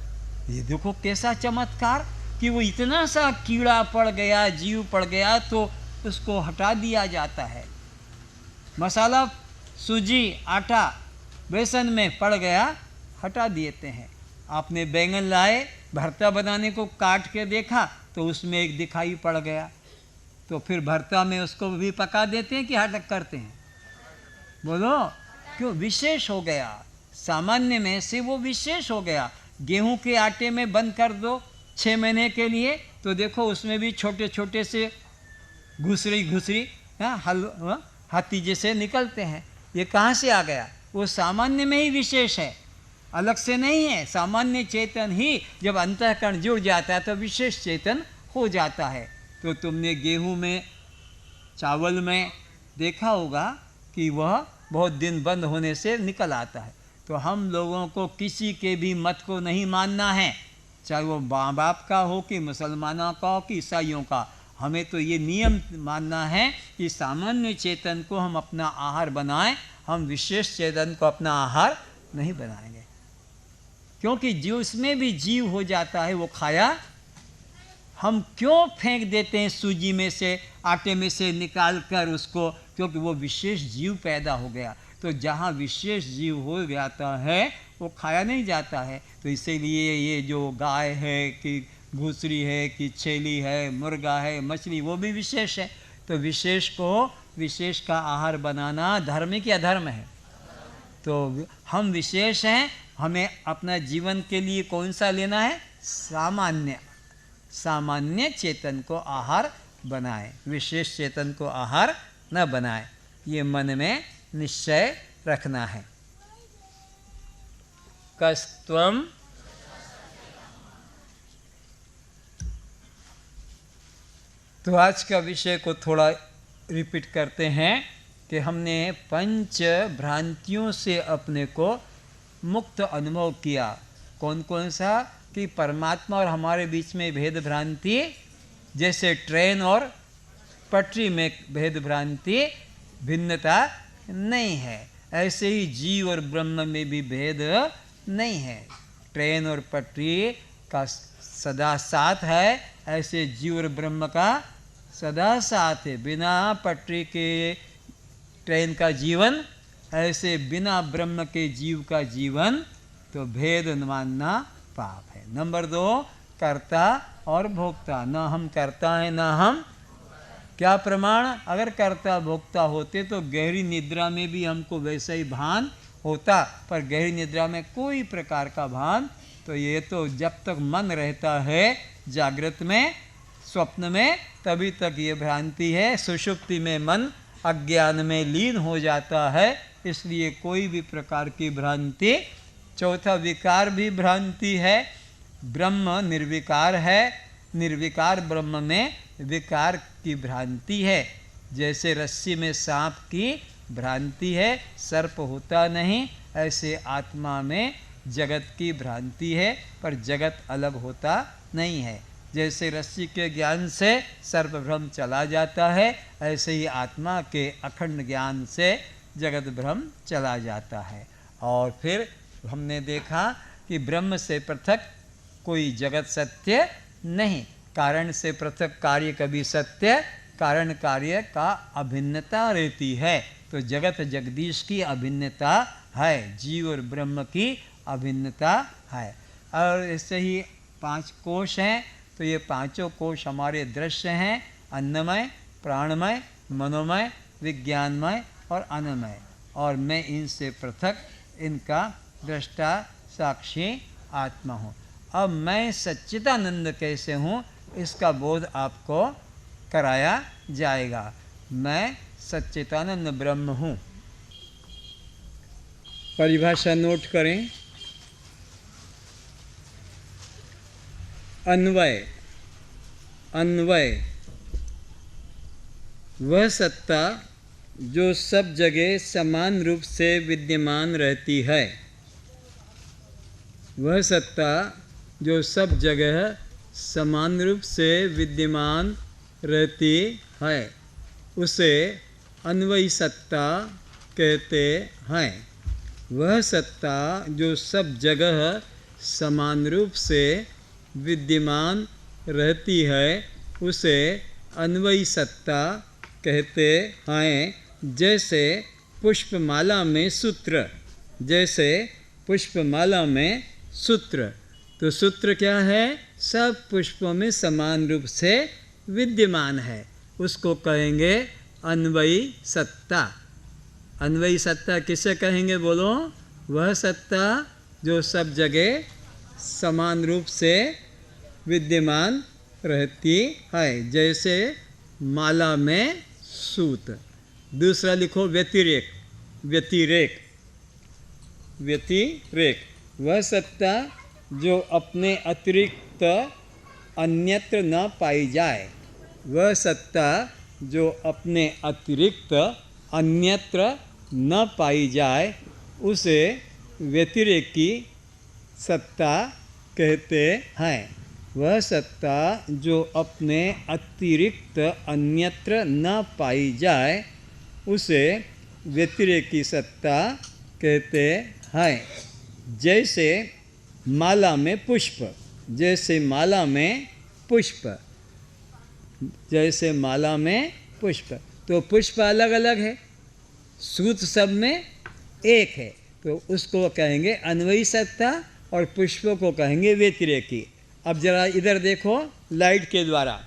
ये देखो कैसा चमत्कार कि वो इतना सा कीड़ा पड़ गया, जीव पड़ गया तो उसको हटा दिया जाता है। मसाला, सूजी, आटा, बेसन में पड़ गया, हटा देते हैं। आपने बैंगन लाए, भरता बनाने को काट के देखा तो उसमें एक दिखाई पड़ गया, तो फिर भरता में उसको भी पका देते हैं कि हटक करते हैं? बोलो, क्यों? विशेष हो गया। सामान्य में से वो विशेष हो गया। गेहूं के आटे में बंद कर दो 6 महीने के लिए तो देखो उसमें भी छोटे छोटे से घुसरी हाथी जैसे निकलते हैं। ये कहाँ से आ गया? वो सामान्य में ही विशेष है, अलग से नहीं है। सामान्य चेतन ही जब अंतःकरण जुड़ जाता है तो विशेष चेतन हो जाता है। तो तुमने गेहूं में, चावल में देखा होगा कि वह बहुत दिन बंद होने से निकल आता है। तो हम लोगों को किसी के भी मत को नहीं मानना है, चाहे वो माँ बाप का हो कि मुसलमानों का हो कि ईसाइयों का। हमें तो ये नियम मानना है कि सामान्य चेतन को हम अपना आहार बनाएं, हम विशेष चेतन को अपना आहार नहीं बनाएंगे। क्योंकि जो उसमें भी जीव हो जाता है वो खाया, हम क्यों फेंक देते हैं सूजी में से, आटे में से निकाल कर उसको? क्योंकि वो विशेष जीव पैदा हो गया। तो जहाँ विशेष जीव हो जाता है वो खाया नहीं जाता है। तो इसीलिए ये जो गाय है कि घुसरी है कि छेली है, मुर्गा है, मछली, वो भी विशेष है। तो विशेष को, विशेष का आहार बनाना धर्म की अधर्म है। तो हम विशेष हैं, हमें अपना जीवन के लिए कौन सा लेना है? सामान्य चेतन को आहार बनाए, विशेष चेतन को आहार न बनाए। ये मन में निश्चय रखना है। कस्त्वम तो आज का विषय को थोड़ा रिपीट करते हैं कि हमने पंच भ्रांतियों से अपने को मुक्त अनुभव किया। कौन कौन सा? कि परमात्मा और हमारे बीच में भेद भ्रांति, जैसे ट्रेन और पटरी में भेद भ्रांति, भिन्नता नहीं है, ऐसे ही जीव और ब्रह्म में भी भेद नहीं है। ट्रेन और पटरी का सदा साथ है, ऐसे जीव और ब्रह्म का सदा साथ है। बिना पटरी के ट्रेन का जीवन, ऐसे बिना ब्रह्म के जीव का जीवन, तो भेद मानना पाप है। नंबर 2, कर्ता और भोक्ता। न हम करता है न हम, क्या प्रमाण? अगर कर्ता भोक्ता होते तो गहरी निद्रा में भी हमको वैसा ही भान होता, पर गहरी निद्रा में कोई प्रकार का भान, तो ये तो जब तक मन रहता है जागृत में, स्वप्न में, तभी तक ये भ्रांति है। सुषुप्ति में मन अज्ञान में लीन हो जाता है, इसलिए कोई भी प्रकार की भ्रांति। चौथा, विकार भी भ्रांति है। ब्रह्म निर्विकार है, निर्विकार ब्रह्म में विकार की भ्रांति है। जैसे रस्सी में सांप की भ्रांति है, सर्प होता नहीं, ऐसे आत्मा में जगत की भ्रांति है, पर जगत अलग होता नहीं है। जैसे रस्सी के ज्ञान से सर्प भ्रम चला जाता है, ऐसे ही आत्मा के अखंड ज्ञान से जगत भ्रम चला जाता है। और फिर हमने देखा कि ब्रह्म से पृथक कोई जगत सत्य नहीं, कारण से पृथक कार्य कभी सत्य, कारण कार्य का अभिन्नता रहती है। तो जगत जगदीश की अभिन्नता है, जीव और ब्रह्म की अभिन्नता है। और ऐसे ही 5 कोश हैं, तो ये पांचों कोश हमारे दृश्य हैं, अन्नमय, प्राणमय, मनोमय, विज्ञानमय और अनमय। और मैं इनसे पृथक इनका दृष्टा साक्षी आत्मा हूँ। अब मैं सच्चिदानंद कैसे हूँ, इसका बोध आपको कराया जाएगा। मैं सच्चिदानंद ब्रह्म हूँ। परिभाषा नोट करें। अन्वय, अन्वय वह सत्ता जो सब जगह समान रूप से विद्यमान रहती है। वह सत्ता जो सब जगह समान रूप से विद्यमान रहती है, उसे अन्वयी सत्ता कहते हैं। वह सत्ता जो सब जगह समान रूप से विद्यमान रहती है, उसे अन्वयी सत्ता कहते हैं। जैसे पुष्पमाला में सूत्र, जैसे पुष्पमाला में सूत्र, तो सूत्र क्या है, सब पुष्पों में समान रूप से विद्यमान है, उसको कहेंगे अन्वयी सत्ता। अन्वयी सत्ता किसे कहेंगे बोलो? वह सत्ता जो सब जगह समान रूप से विद्यमान रहती है, जैसे माला में सूत। दूसरा लिखो व्यतिरेक, व्यतिरेक, व्यतिरेक वह सत्ता जो अपने अतिरिक्त अन्यत्र न पाई जाए। वह सत्ता जो अपने अतिरिक्त अन्यत्र न पाई जाए, उसे व्यतिरेकी सत्ता कहते हैं। वह सत्ता जो अपने अतिरिक्त अन्यत्र न पाई जाए, उसे व्यतिरेकी सत्ता कहते हैं। जैसे माला में पुष्प, जैसे माला में पुष्प, जैसे माला में पुष्प, तो पुष्प अलग अलग है, सूत सब में एक है, तो उसको कहेंगे अन्वयी सत्ता और पुष्पों को कहेंगे व्यतिरेकी। अब जरा इधर देखो, लाइट के द्वारा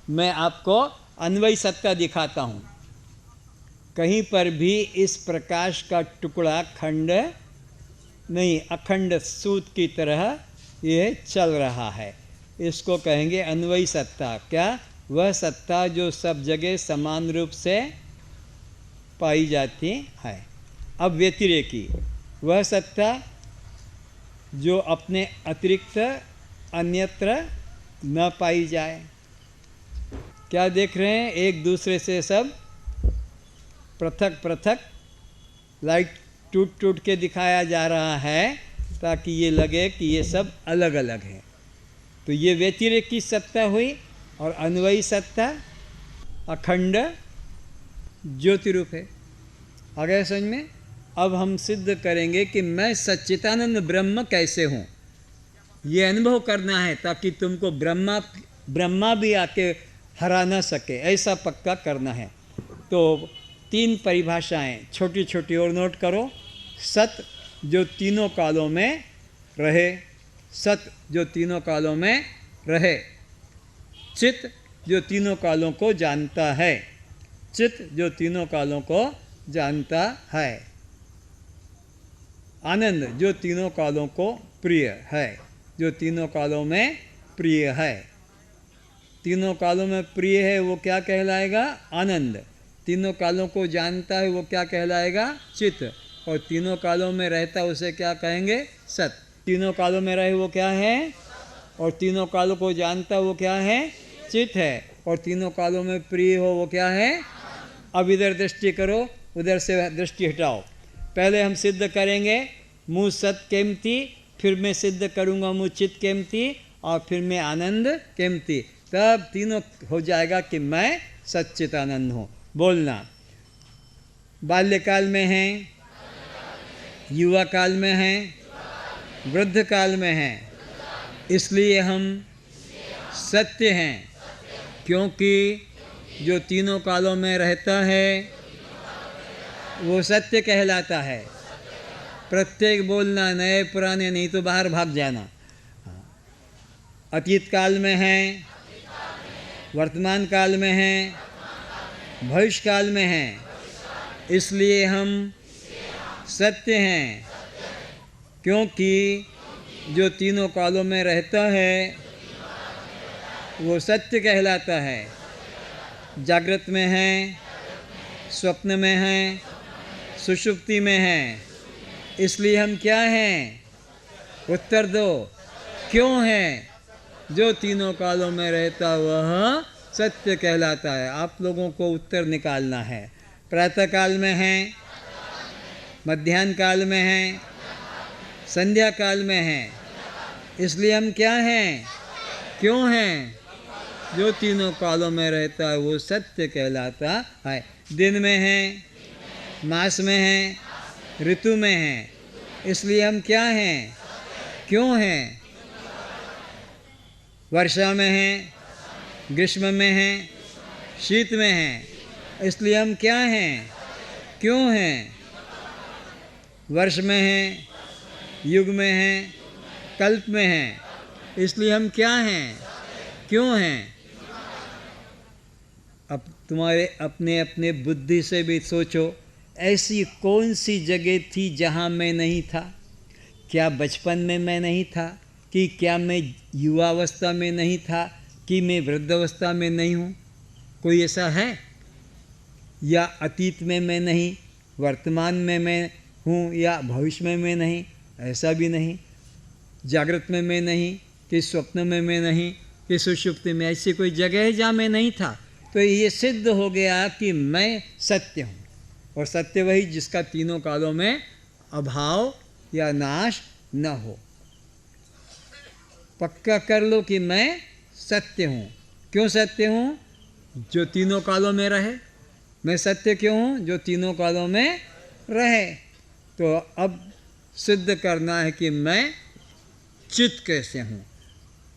मैं आपको अन्वयी सत्ता दिखाता हूँ। कहीं पर भी इस प्रकाश का टुकड़ा खंड नहीं, अखंड सूत की तरह ये चल रहा है, इसको कहेंगे अन्वयी सत्ता। क्या? वह सत्ता जो सब जगह समान रूप से पाई जाती है। अब व्यतिरेकी, वह सत्ता जो अपने अतिरिक्त अन्यत्र न पाई जाए। क्या देख रहे हैं? एक दूसरे से सब पृथक पृथक लाइट टूट टूट के दिखाया जा रहा है, ताकि ये लगे कि ये सब अलग अलग है। तो ये व्यतिरेकी सत्ता हुई। और अन्वयी सत्ता अखंड ज्योति रूप है। आ गया समझ में? अब हम सिद्ध करेंगे कि मैं सच्चिदानंद ब्रह्म कैसे हूँ, ये अनुभव करना है, ताकि तुमको ब्रह्मा भी आके हरा ना सके, ऐसा पक्का करना है। तो 3 परिभाषाएं छोटी छोटी और नोट करो। सत जो तीनों कालों में रहे, सत जो तीनों कालों में रहे। चित जो तीनों कालों को जानता है, चित जो तीनों कालों को जानता है। आनंद जो तीनों कालों को प्रिय है, जो तीनों कालों में प्रिय है। तीनों कालों में प्रिय है वो क्या कहलाएगा? आनंद। तीनों कालों को जानता है वो क्या कहलाएगा? चित। और तीनों कालों में रहता है उसे क्या कहेंगे? सत। तीनों कालों में रहे वो क्या है? और तीनों कालों को जानता वो क्या है? चित है। और तीनों कालों में प्रिय हो वो क्या है? अब इधर दृष्टि करो, उधर से दृष्टि हटाओ। पहले हम सिद्ध करेंगे मुँह सत केमती, फिर मैं सिद्ध करूँगा मुँह चित केमती, और फिर मैं आनंद केमती। तब तीनों हो जाएगा कि मैं सच्चिदानंद हूँ। बोलना। बाल्यकाल में हैं, युवा काल में हैं, वृद्ध काल में हैं, इसलिए हम सत्य हैं, क्योंकि जो तीनों कालों में रहता है वो सत्य कहलाता है। प्रत्येक बोलना, नए पुराने नहीं तो बाहर भाग जाना। अतीत काल में हैं, वर्तमान काल में हैं, भविष्य काल में हैं, इसलिए हम सत्य हैं, क्योंकि जो तीनों कालों में रहता है वो सत्य कहलाता है। जागृत में हैं, स्वप्न में हैं, सुषुप्ति में हैं, इसलिए हम क्या हैं? उत्तर दो। क्यों हैं? जो तीनों कालों में रहता वह सत्य कहलाता है। आप लोगों को उत्तर निकालना है। प्रातः काल में हैं, मध्याह्न काल में हैं, संध्या काल में हैं, इसलिए हम क्या हैं? क्यों हैं? जो तीनों कालों में रहता है वो सत्य कहलाता है। दिन में हैं, मास में हैं, ऋतु में हैं, इसलिए हम क्या हैं? क्यों हैं? वर्षा में हैं, ग्रीष्म में हैं, शीत में हैं, इसलिए हम क्या हैं? क्यों हैं? वर्ष में हैं, युग में हैं, कल्प में हैं, इसलिए हम क्या हैं? क्यों हैं? अब तुम्हारे अपने अपने बुद्धि से भी सोचो, ऐसी कौन सी जगह थी जहाँ मैं नहीं था? क्या बचपन में मैं नहीं था? कि क्या मैं युवावस्था में नहीं था? कि मैं वृद्धावस्था में नहीं हूँ? कोई ऐसा है? या अतीत में मैं नहीं, वर्तमान में मैं हूँ, या भविष्य में मैं नहीं? ऐसा भी नहीं। जागृत में मैं नहीं, कि स्वप्न में मैं नहीं, कि सुषुप्ति में, ऐसी कोई जगह है जहाँ मैं नहीं था। तो ये सिद्ध हो गया कि मैं सत्य हूँ, और सत्य वही जिसका तीनों कालों में अभाव या नाश न हो। पक्का कर लो कि मैं सत्य हूँ। क्यों सत्य हूँ? जो तीनों कालों में रहे। मैं सत्य क्यों हूँ? जो तीनों कालों में रहे। तो अब सिद्ध करना है कि मैं चित्त कैसे हूँ।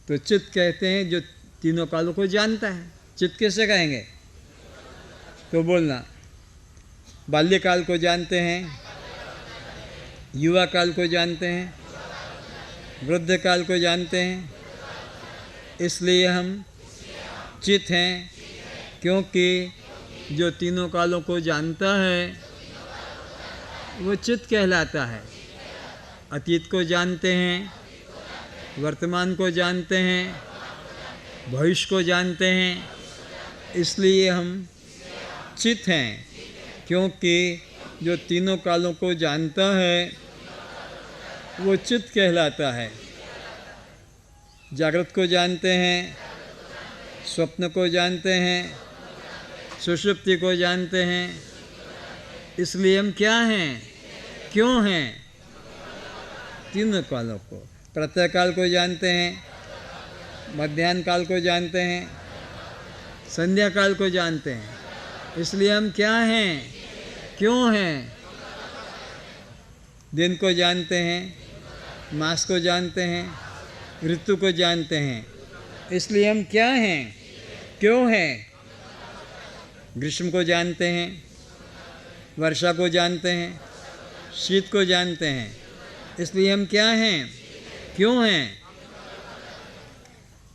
तो चित्त कहते हैं जो तीनों कालों को जानता है। चित्त कैसे कहेंगे? तो बोलना। बाल्यकाल को जानते हैं, युवा काल को जानते हैं, वृद्ध काल को जानते हैं, इसलिए हम चित्त हैं, क्योंकि जो तीनों कालों को जानता है वो चित्त कहलाता है। अतीत को जानते हैं, वर्तमान को जानते हैं, भविष्य को जानते हैं, इसलिए हम चित्त हैं, क्योंकि जो तीनों कालों को जानता है वो चित्त कहलाता है। जागृत को जानते हैं, स्वप्न को जानते हैं, सुषुप्ति को जानते हैं, इसलिए हम क्या हैं? क्यों हैं? तीनों कालों को। प्रातः काल को जानते हैं, मध्याह्न काल को जानते हैं, संध्या काल को जानते हैं, इसलिए हम क्या हैं? क्यों हैं? दिन को जानते हैं, मास को जानते हैं, ऋतु को जानते हैं, इसलिए हम क्या हैं? क्यों हैं? ग्रीष्म को जानते हैं, वर्षा को जानते हैं, शीत को जानते हैं, इसलिए हम क्या हैं? क्यों हैं?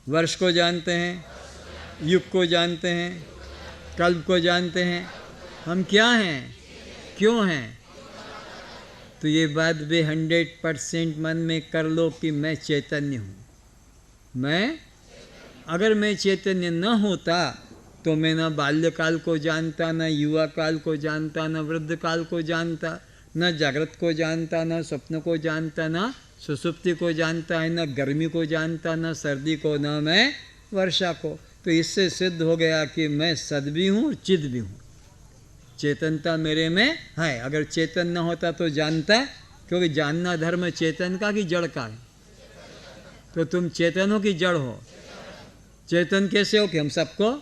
वर्ष को जानते हैं, युग को जानते हैं, कल्प को जानते हैं, हम क्या हैं? क्यों हैं? तो ये बात भी 100% मन में कर लो कि मैं चैतन्य हूँ। अगर मैं चैतन्य न होता तो मैं न बाल्यकाल को जानता, न युवा काल को जानता, न वृद्ध काल को जानता, न जागृत को जानता, न स्वप्न को जानता, न सुसुप्ति को जानता है, न गर्मी को जानता, न सर्दी को, न मैं वर्षा को। तो इससे सिद्ध हो गया कि मैं सद भी हूँ, चिद भी हूँ। चेतनता मेरे में है। अगर चेतन न होता तो जानता, क्योंकि जानना धर्म चेतन का कि जड़ का है। तो तुम चेतन हो कि जड़ हो? चेतन कैसे हो कि हम सबको,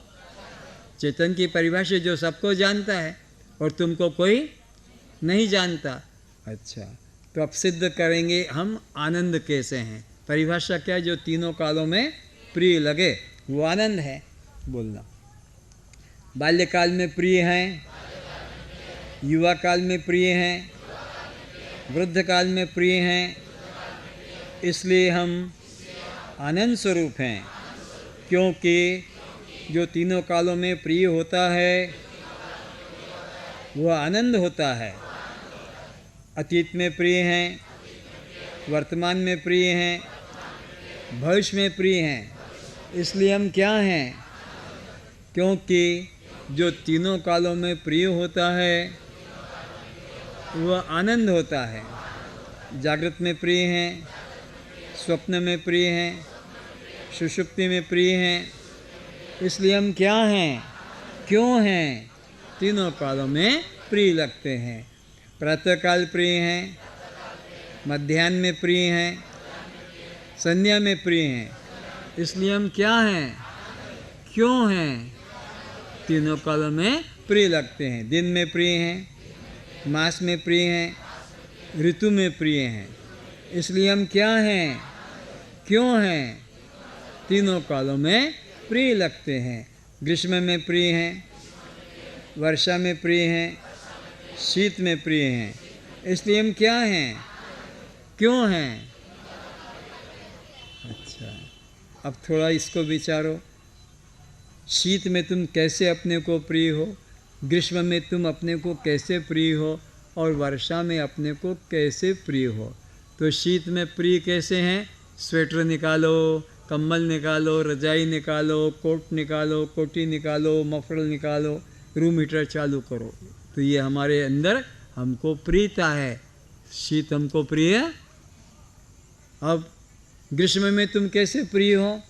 चेतन की परिभाषा जो सबको जानता है और तुमको कोई नहीं जानता। अच्छा, तो अब सिद्ध करेंगे हम आनंद कैसे हैं। परिभाषा क्या है? जो तीनों कालों में प्रिय लगे वो आनंद है। बोलना, बाल्यकाल में प्रिय हैं, युवा काल में प्रिय हैं, वृद्ध काल में प्रिय हैं, इसलिए हम आनंद स्वरूप हैं। क्योंकि जो तीनों कालों में प्रिय होता है वह आनंद होता है। अतीत में प्रिय हैं, वर्तमान में प्रिय हैं, भविष्य में प्रिय हैं, इसलिए हम क्या हैं? क्योंकि जो तीनों कालों में प्रिय होता है वह आनंद होता है। जागृत में प्रिय हैं, स्वप्न में प्रिय हैं, सुषुप्ति में प्रिय हैं, इसलिए हम क्या हैं? क्यों हैं? तीनों कालों में प्रिय लगते हैं। प्रातःकाल प्रिय हैं, मध्याह्न में प्रिय हैं, संध्या में प्रिय हैं, इसलिए हम क्या हैं? क्यों हैं? तीनों कालों में प्रिय लगते हैं। दिन में प्रिय हैं, मास में प्रिय हैं, ऋतु में प्रिय हैं, इसलिए हम क्या हैं? क्यों हैं? तीनों कालों में प्रिय लगते हैं। ग्रीष्म में प्रिय हैं, वर्षा में प्रिय हैं, शीत में प्रिय हैं, इसलिए हम क्या हैं? क्यों हैं? अच्छा, अब थोड़ा इसको विचारो। शीत में तुम कैसे अपने को प्रिय हो, ग्रीष्म में तुम अपने को कैसे प्रिय हो, और वर्षा में अपने को कैसे प्रिय हो। तो शीत में प्रिय कैसे हैं? स्वेटर निकालो, कम्बल निकालो, रजाई निकालो, कोट निकालो, कोटी निकालो, मफलर निकालो, रूम हीटर चालू करो। तो ये हमारे अंदर हमको प्रियता है, शीत हमको प्रिय है। अब ग्रीष्म में तुम कैसे प्रिय हो?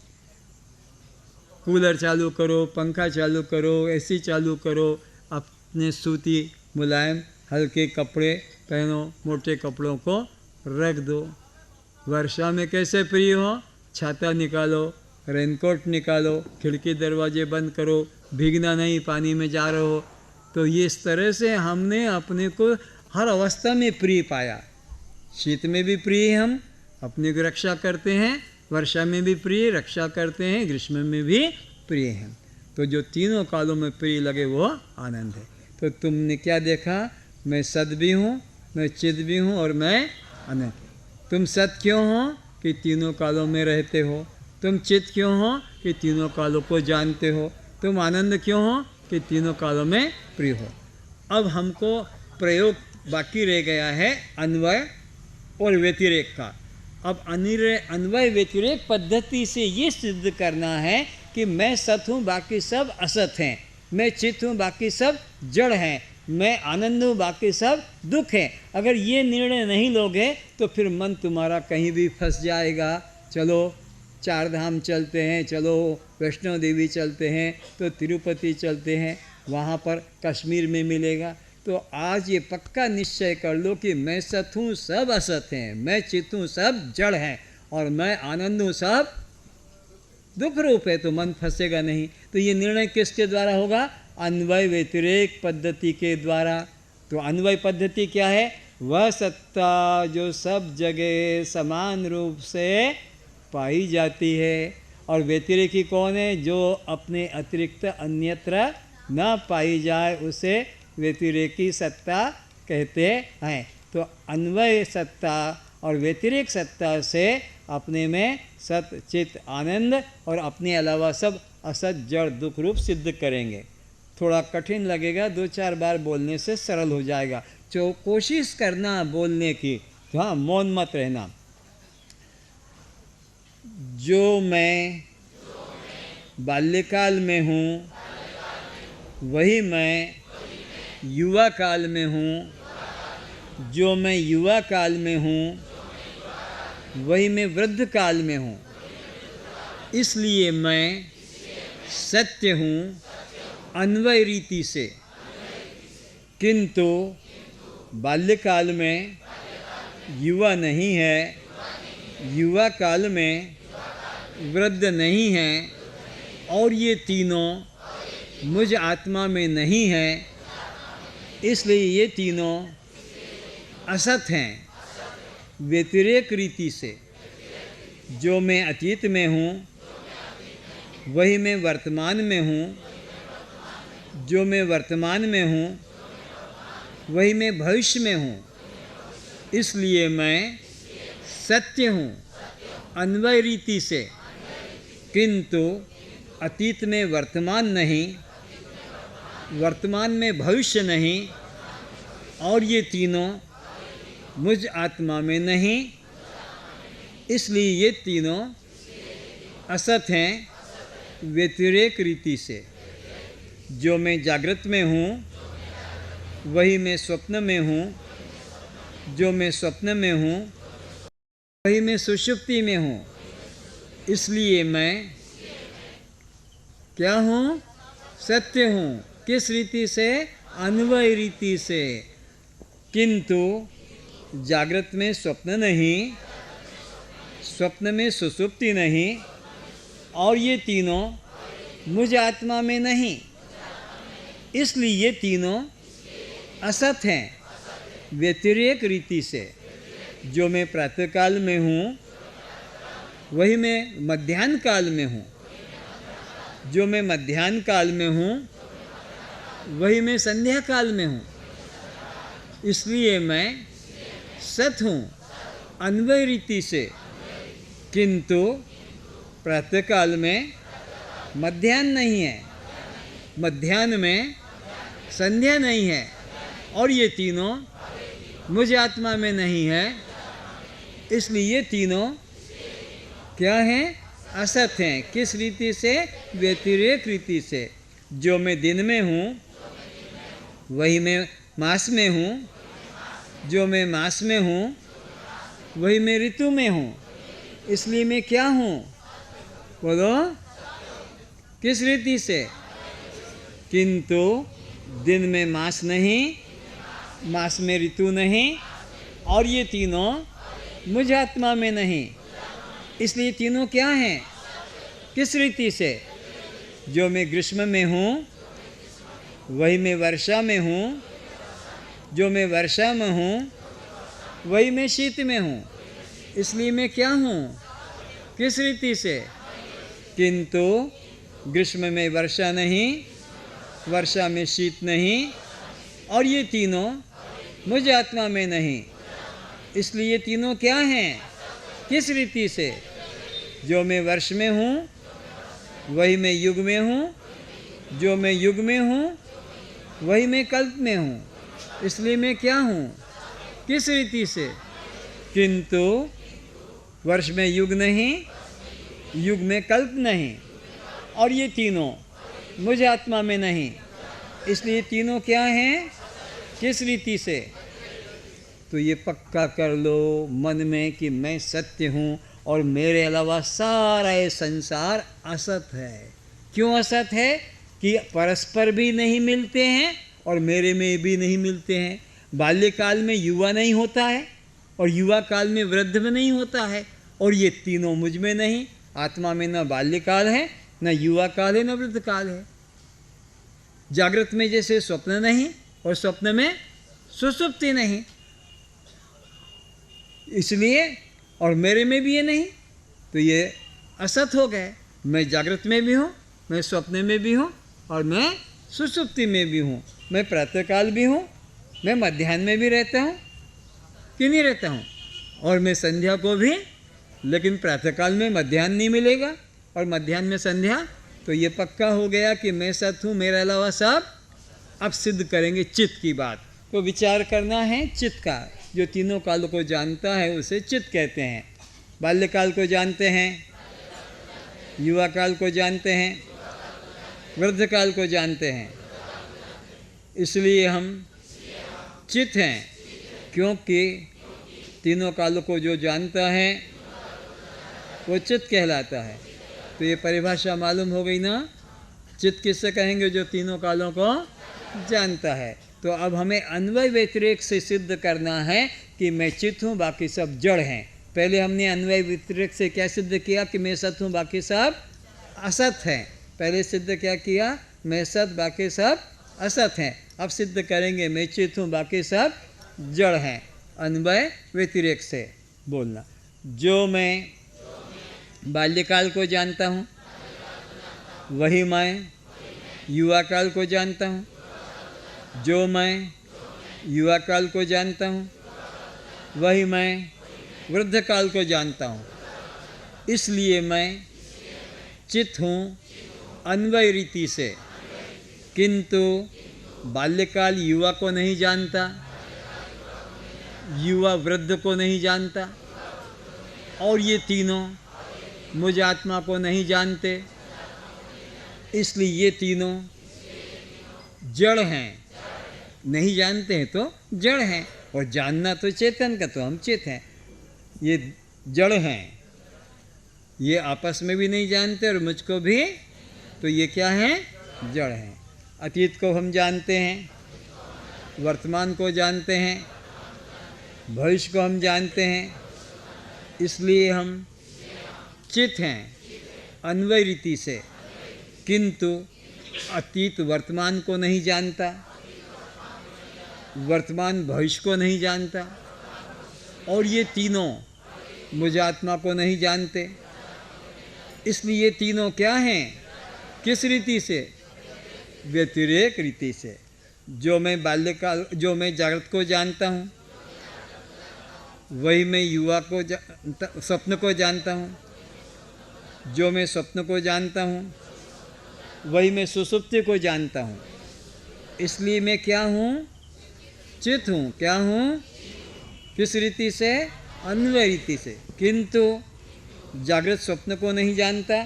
कूलर चालू करो, पंखा चालू करो, एसी चालू करो, अपने सूती मुलायम हल्के कपड़े पहनो, मोटे कपड़ों को रख दो। वर्षा में कैसे प्रिय हो? छाता निकालो, रेनकोट निकालो, खिड़की दरवाजे बंद करो, भीगना नहीं, पानी में जा रहे हो। तो ये इस तरह से हमने अपने को हर अवस्था में प्रिय पाया। शीत में भी प्रिय हम अपने को रक्षा करते हैं, वर्षा में भी प्रिय रक्षा करते हैं, ग्रीष्म में भी प्रिय हैं। तो जो तीनों कालों में प्रिय लगे वो आनंद है। तो तुमने क्या देखा? मैं सत भी हूँ, मैं चित भी हूँ और मैं आनंद। तुम सत क्यों हो? कि तीनों कालों में रहते हो। तुम चित क्यों हो? कि तीनों कालों को जानते हो। तुम आनंद क्यों हो? कि तीनों कालों में प्रिय हो। अब हमको प्रयोग बाकी रह गया है अन्वय और व्यतिरेक का। अब अन्वय व्यतिरेक पद्धति से ये सिद्ध करना है कि मैं सत हूँ, बाकी सब असत हैं, मैं चित हूँ, बाकी सब जड़ हैं, मैं आनंद हूँ, बाकी सब दुख हैं। अगर ये निर्णय नहीं लोगे तो फिर मन तुम्हारा कहीं भी फंस जाएगा। चलो चार धाम चलते हैं, चलो वैष्णो देवी चलते हैं, तो तिरुपति चलते हैं, वहाँ पर कश्मीर में मिलेगा। तो आज ये पक्का निश्चय कर लो कि मैं सत हूँ, सब असत हैं, मैं चित हूँ, सब जड़ हैं, और मैं आनंद हूँ, सब दुख रूप है। तो मन फंसेगा नहीं। तो ये निर्णय किसके द्वारा होगा? अन्वय व्यतिरेक पद्धति के द्वारा। तो अन्वय पद्धति क्या है? वह सत्ता जो सब जगह समान रूप से पाई जाती है। और व्यतिरेकी कौन है? जो अपने अतिरिक्त अन्यत्र न पाई जाए उसे व्यतिरेकी सत्ता कहते हैं। तो अन्वय सत्ता और व्यतिरेक सत्ता से अपने में सत चित आनंद और अपने अलावा सब असत जड़ दुख रूप सिद्ध करेंगे। थोड़ा कठिन लगेगा, 2-4 बार बोलने से सरल हो जाएगा। जो कोशिश करना बोलने की, हाँ, मौन मत रहना। जो मैं बाल्यकाल में हूँ वही मैं युवा काल में हूँ, जो मैं युवा काल में हूँ वही मैं वृद्ध काल में हूँ। इसलिए मैं सत्य हूँ अन्वय रीति से, किंतु बाल्यकाल में युवा नहीं है, युवा काल में वृद्ध नहीं है, और ये तीनों मुझ आत्मा में नहीं है, इसलिए ये तीनों असत हैं। व्यतिरेक रीति से जो मैं अतीत में हूँ वही मैं वर्तमान में हूँ, जो मैं वर्तमान में हूँ वही मैं भविष्य में हूँ, इसलिए मैं सत्य हूँ अन्वय रीति से। किंतु अतीत में वर्तमान नहीं, वर्तमान में भविष्य नहीं, और ये तीनों मुझ आत्मा में नहीं, इसलिए ये तीनों असत हैं व्यतिरेक रीति से। जो मैं जागृत में हूँ वही मैं स्वप्न में हूँ, जो मैं स्वप्न में हूँ वही मैं सुषुप्ति में हूँ, इसलिए मैं क्या हूँ? सत्य हूँ। किस रीति से? अन्वय रीति से। किंतु जागृत में स्वप्न नहीं, स्वप्न में सुषुप्ति नहीं, और ये तीनों मुझ आत्मा में नहीं, इसलिए ये तीनों असत हैं व्यतिरेक रीति से। जो मैं प्रातःकाल में हूँ वही मैं मध्याह्न काल में हूँ, जो मैं मध्याह्न काल में हूँ वही मैं संध्या काल में हूँ, इसलिए मैं सत हूँ अन्वय रीति से। किंतु प्रातःकाल में मध्याह्न नहीं है, मध्याह्न में संध्या नहीं है, और ये तीनों मुझ आत्मा में नहीं है, इसलिए ये तीनों क्या हैं? असत हैं। किस रीति से? व्यतिरेक रीति से। जो मैं दिन में हूँ वही मैं मास में हूँ, जो मैं मास में हूँ वही मैं ऋतु में हूँ, इसलिए मैं क्या हूँ? बोलो, किस रीति से? किंतु दिन में मास नहीं, मास में ऋतु नहीं, और ये तीनों मुझ आत्मा में नहीं, इसलिए तीनों क्या हैं? किस रीति से? जो मैं ग्रीष्म में हूँ वही मैं वर्षा में हूँ, जो मैं वर्षा में हूँ वही मैं शीत में हूँ, इसलिए मैं क्या हूँ? किस रीति से? किंतु ग्रीष्म में वर्षा नहीं, वर्षा में शीत नहीं, और ये तीनों मुझ आत्मा में नहीं, इसलिए ये तीनों क्या हैं? किस रीति से? जो मैं वर्ष में हूँ वही मैं युग में हूँ, जो मैं युग में हूँ वही मैं कल्प में हूँ, इसलिए मैं क्या हूँ? किस रीति से? किंतु वर्ष में युग नहीं, युग में कल्प नहीं, और ये तीनों मुझ आत्मा में नहीं, इसलिए तीनों क्या हैं? किस रीति से? तो ये पक्का कर लो मन में कि मैं सत्य हूँ और मेरे अलावा सारा ये संसार असत है। क्यों असत है? कि परस्पर भी नहीं मिलते हैं और मेरे में भी नहीं मिलते हैं। बाल्यकाल में युवा नहीं होता है और युवा काल में वृद्ध में नहीं होता है, और ये तीनों मुझ में नहीं। आत्मा में न बाल्यकाल है, न युवा काल है, न वृद्ध काल है। जागृत में जैसे स्वप्न नहीं और स्वप्न में सुषुप्ति नहीं, इसलिए और मेरे में भी ये नहीं, तो ये असत हो गए। मैं जागृत में भी हूँ, मैं स्वप्न में भी हूँ, और मैं सुषुप्ति में भी हूँ। मैं प्रातःकाल भी हूँ, मैं मध्याह्न में भी रहता हूँ कि नहीं रहता हूँ, और मैं संध्या को भी, लेकिन प्रातःकाल में मध्याह्न नहीं मिलेगा और मध्याह्न में संध्या। तो ये पक्का हो गया कि मैं सत हूँ, मेरे अलावा सब। अब सिद्ध करेंगे चित्त की बात। तो विचार करना है चित्त का। जो तीनों कालों को जानता है उसे चित्त कहते हैं। बाल्यकाल को जानते हैं, युवा काल को जानते हैं, वृद्ध काल को जानते हैं, इसलिए हम चित्त हैं। क्योंकि तीनों कालों को जो जानता है वो चित्त कहलाता है। तो ये परिभाषा मालूम हो गई ना। चित्त किससे कहेंगे? जो तीनों कालों को जानता है। तो अब हमें अन्वय व्यतिरेक से सिद्ध करना है कि मैं चित्त हूँ, बाकी सब जड़ हैं। पहले हमने अन्वय व्यतिरेक से क्या सिद्ध किया कि मैं सत हूँ, बाकी सब असत हैं। पहले सिद्ध क्या किया, मैं सत, बाकी सब असत हैं। अब सिद्ध करेंगे मैं चित्त हूँ, बाकी सब जड़ हैं। अन्वय व्यतिरेक से बोलना। जो मैं बाल्यकाल को जानता हूँ वही मैं युवा काल को जानता हूँ। जो मैं युवा काल को जानता हूँ वही मैं वृद्ध काल को जानता हूँ। इसलिए मैं चित्त हूँ अन्वय रीति से, किंतु बाल्यकाल युवा को नहीं जानता, युवा वृद्ध को नहीं जानता, और ये तीनों मुझ आत्मा को नहीं जानते। इसलिए ये तीनों जड़ हैं। नहीं जानते हैं तो जड़ हैं, और जानना तो चेतन का, तो हम चेत हैं। ये जड़ हैं, ये आपस में भी नहीं जानते और मुझको भी, तो ये क्या हैं, जड़ हैं। अतीत को हम जानते हैं, वर्तमान को जानते हैं, भविष्य को हम जानते हैं। इसलिए हम चित हैं अन्वय रीति से, किंतु अतीत वर्तमान को नहीं जानता, वर्तमान भविष्य को नहीं जानता, और ये तीनों मुझ आत्मा को नहीं जानते। इसलिए ये तीनों क्या हैं, किस रीति से, व्यतिरेक रीति से। जो मैं बाल्यकाल, जो मैं जागृत को जानता हूँ वही मैं युवा को स्वप्न को जानता हूँ। जो मैं स्वप्न को जानता हूँ वही मैं सुसुप्ति को जानता हूँ। इसलिए मैं क्या हूँ, चित हूँ। क्या हूँ, किस रीति से, अन्वय रीति से। किंतु जागृत स्वप्न को नहीं जानता,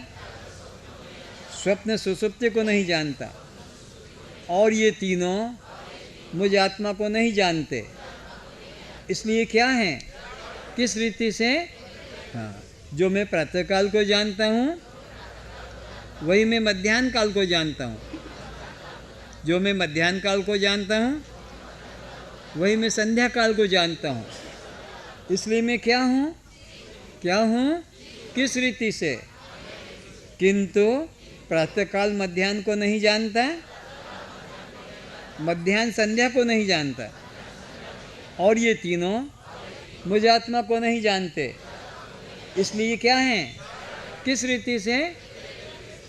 स्वप्न सुसुप्ति को नहीं जानता, और ये तीनों मुझ आत्मा को नहीं जानते। इसलिए क्या हैं, किस रीति से, हाँ, जो मैं प्रातःकाल को जानता हूँ वही मैं मध्याह्न काल को जानता हूँ। जो मैं मध्याह्न काल को जानता हूँ वही मैं संध्या काल को जानता हूँ। इसलिए मैं क्या हूँ, क्या हूँ, किस रीति से, किंतु प्रातःकाल मध्याह्न को नहीं जानता, मध्याह्न संध्या को नहीं जानता, और ये तीनों मुझ आत्मा को नहीं जानते। इसलिए क्या हैं, किस रीति से,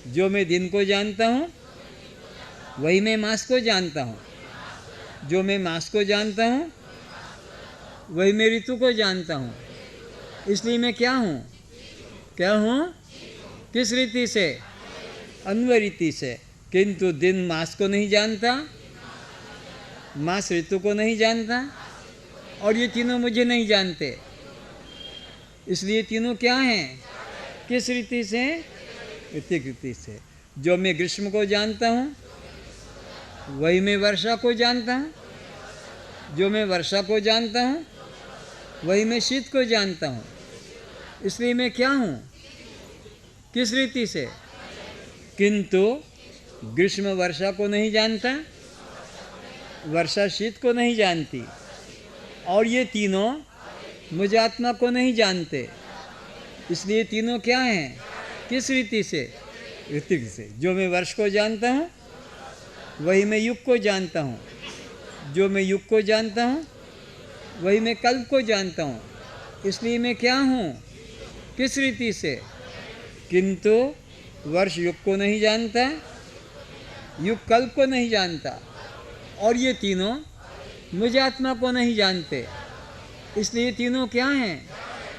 जो मैं दिन को जानता हूँ वही मैं मास को जानता हूँ। जो मैं मास को जानता हूँ वही मैं ऋतु को जानता हूँ। इसलिए मैं क्या हूँ, क्या हूँ, किस रीति से, अन्वय रीति से। किंतु दिन मास को नहीं जानता, मास ऋतु को नहीं जानता, और ये तीनों मुझे नहीं जानते। इसलिए तीनों क्या हैं, किस रीति से, ऋतिक रीति से। जो मैं ग्रीष्म को जानता हूँ वही मैं वर्षा को जानता हूँ। जो मैं वर्षा को जानता हूँ वही मैं शीत को जानता हूँ। इसलिए मैं क्या हूँ, किस रीति से, किंतु ग्रीष्म वर्षा को नहीं जानता, वर्षा शीत को नहीं जानती, और ये तीनों मुझ आत्मा को नहीं जानते। इसलिए तीनों क्या हैं, किस रीति से, ऋतिक से। जो मैं वर्ष को जानता हूँ वही मैं युग को जानता हूँ। जो मैं युग को जानता हूँ वही मैं कल्प को जानता हूँ। इसलिए मैं क्या हूँ, किस रीति से, किंतु वर्ष युग को नहीं जानता, युग कल्प को नहीं जानता, और ये तीनों मुझ आत्मा को नहीं जानते। इसलिए तीनों क्या हैं,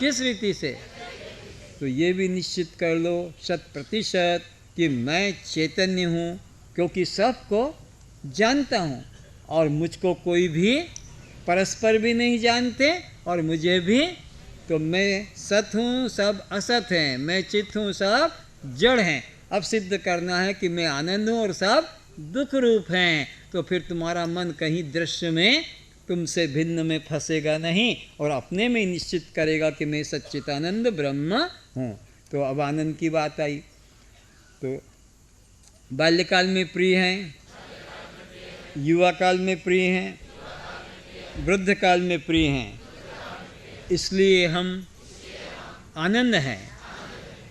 किस रीति से। तो ये भी निश्चित कर लो 100% कि मैं चैतन्य हूँ, क्योंकि सबको जानता हूँ, और मुझको कोई भी परस्पर भी नहीं जानते, और मुझे भी। तो मैं सत हूँ, सब असत हैं, मैं चित हूँ, सब जड़ हैं। अब सिद्ध करना है कि मैं आनंद हूँ और सब दुख रूप हैं। तो फिर तुम्हारा मन कहीं दृश्य में तुमसे भिन्न में फंसेगा नहीं, और अपने में निश्चित करेगा कि मैं सच्चिदानंद ब्रह्म हूँ। तो अब आनंद की बात आई। तो बाल्यकाल में प्रिय हैं, युवा काल में प्रिय हैं, वृद्ध काल में प्रिय हैं, इसलिए हम आनंद हैं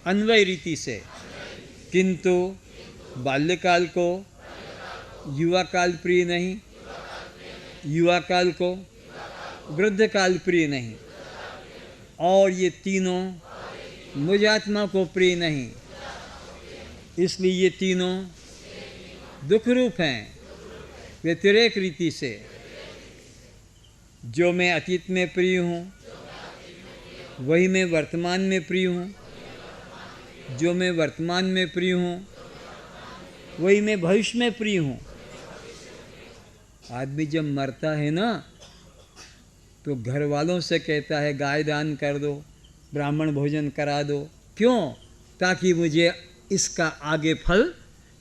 अन्वय रीति से। किंतु बाल्यकाल को युवा काल प्रिय नहीं, युवा काल को वृद्ध काल प्रिय नहीं, और ये तीनों मुझ आत्मा को प्रिय नहीं, इसलिए ये तीनों दुख रूप हैं व्यतिरेक रीति से। जो मैं अतीत में प्रिय हूँ वही मैं वर्तमान में प्रिय हूँ, जो मैं वर्तमान में प्रिय हूँ वही मैं भविष्य में प्रिय हूँ। आदमी जब मरता है ना तो घर वालों से कहता है गाय दान कर दो, ब्राह्मण भोजन करा दो, क्यों? ताकि मुझे इसका आगे फल,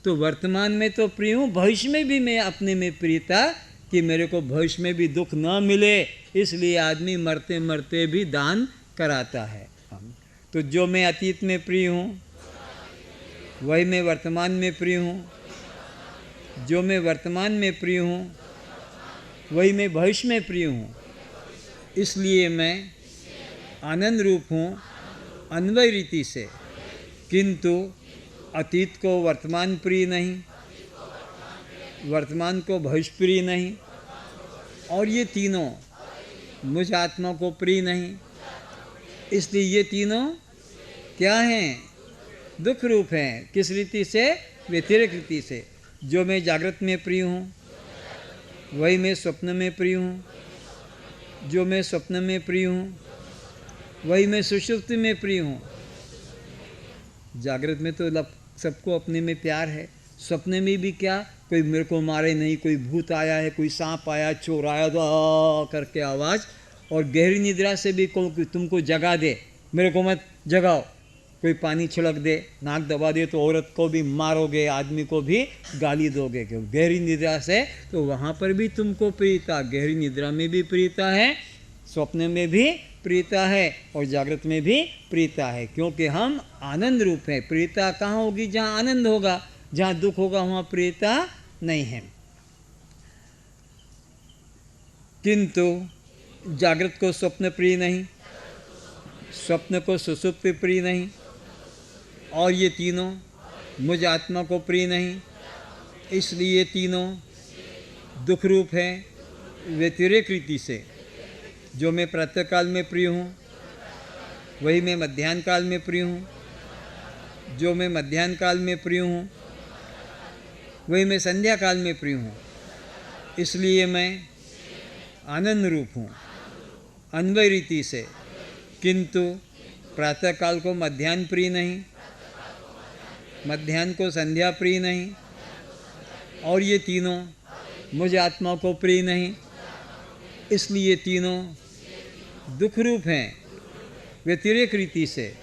तो वर्तमान में तो प्रिय हूँ, भविष्य में भी मैं अपने में प्रियता कि मेरे को भविष्य में भी दुख न मिले, इसलिए आदमी मरते मरते भी दान कराता है। तो जो मैं अतीत में प्रिय हूँ वही मैं वर्तमान में प्रिय हूँ, जो मैं वर्तमान में प्रिय हूँ वही मैं भविष्य में प्रिय हूँ, इसलिए मैं आनंद रूप हूँ अन्वय रीति से। किंतु अतीत को वर्तमान प्रिय नहीं, वर्तमान को भविष्य प्रिय नहीं, और ये तीनों मुझ आत्मा को प्रिय नहीं, इसलिए ये तीनों क्या हैं? दुख रूप हैं। किस रीति से? व्यतिरेक रीति से। जो मैं जागृत में प्रिय हूँ वही मैं स्वप्न में प्रिय हूँ, जो मैं स्वप्न में प्रिय हूँ वही मैं सुषुप्ति में प्रिय हूँ। जागृत में तो सबको अपने में प्यार है, स्वप्न में भी क्या, कोई मेरे को मारे नहीं, कोई भूत आया है, कोई सांप आया, चोर आया तो आ करके आवाज़, और गहरी निद्रा से भी कोई तुमको जगा दे, मेरे को मत जगाओ, कोई पानी छिड़क दे, नाक दबा दे तो औरत को भी मारोगे, आदमी को भी गाली दोगे, क्यों? गहरी निद्रा से, तो वहाँ पर भी तुमको प्रियता, गहरी निद्रा में भी प्रियता है, स्वप्न में भी प्रियता है, और जागृत में भी प्रियता है, क्योंकि हम आनंद रूप हैं। प्रियता कहाँ होगी? जहाँ आनंद होगा, जहाँ दुख होगा वहाँ प्रियता नहीं है। किंतु जागृत को स्वप्न प्रिय नहीं, स्वप्न को सुषुप्ति प्रिय नहीं, और ये तीनों मुझ आत्मा को प्रिय नहीं, इसलिए ये तीनों दुख रूप हैं व्यतिरेक रीति से। जो मैं प्रातः काल में प्रिय हूँ वही मैं मध्याह्न काल में प्रिय हूँ, जो मैं मध्याह्न काल में प्रिय हूँ वही मैं संध्या काल में प्रिय हूँ, इसलिए मैं आनंद रूप हूँ अन्वय रीति से। किंतु प्रातः काल को मध्याह्न प्रिय नहीं, मध्याह्न को संध्या प्रिय नहीं, और ये तीनों मुझ आत्मा को प्रिय नहीं, इसलिए तीनों दुख रूप हैं व्यतिरेक रीति से।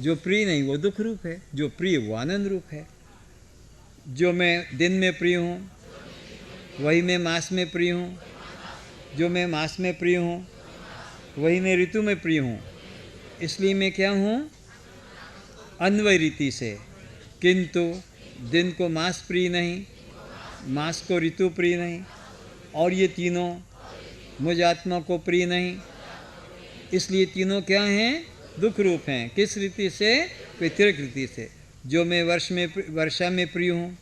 जो प्रिय नहीं वो दुख रूप है, जो प्रिय वो आनंद रूप है। जो मैं दिन में प्रिय हूँ वही मैं मास में प्रिय हूँ, जो मैं मास में प्रिय हूँ वही मैं ऋतु में प्रिय हूँ, इसलिए मैं क्या हूँ? अन्वय रीति से। किंतु दिन को मास प्रिय नहीं, मास को ऋतु प्रिय नहीं, और ये तीनों मुझ आत्मा को प्रिय नहीं, इसलिए तीनों क्या हैं? दुख रूप हैं। किस रीति से? व्यतिरेक रीति से। जो मैं वर्षा में प्रिय हूँ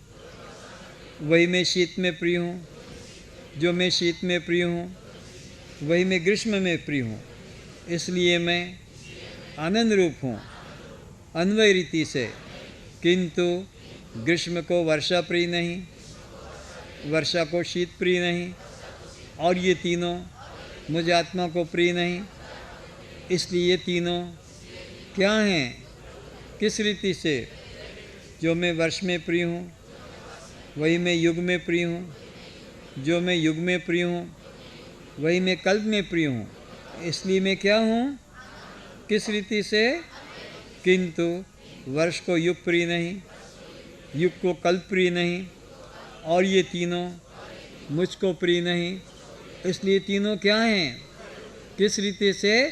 वही मैं शीत में प्रिय हूँ, जो मैं शीत में प्रिय हूँ वही मैं ग्रीष्म में प्रिय हूँ, इसलिए मैं आनंद रूप हूँ अन्वय रीति से। किंतु ग्रीष्म को वर्षा प्रिय नहीं, वर्षा को शीत प्रिय नहीं, और ये तीनों मुझ आत्मा को प्रिय नहीं, इसलिए ये तीनों क्या हैं? किस रीति से? जो मैं वर्ष में प्रिय हूँ वही मैं युग में प्रिय हूँ, जो मैं युग में प्रिय हूँ वही मैं कल्प में प्रिय हूँ, इसलिए मैं क्या हूँ? किस रीति से? किंतु वर्ष को युग प्रिय नहीं, युग को कल्प प्रिय नहीं, और ये तीनों मुझको प्रिय नहीं, इसलिए तीनों क्या हैं? किस रीति से?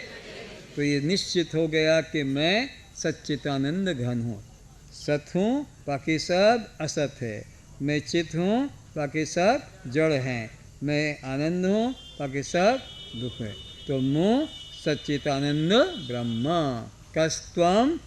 तो ये निश्चित हो गया कि मैं सच्चिदानंद घन हूँ, सत हूँ, बाकी सब असत है। मैं चित हूँ, बाकी सब जड़ हैं। मैं आनंद हूँ, बाकी सब दुख है। तो मुँह सच्चिदानंद ब्रह्म कस्त्वम।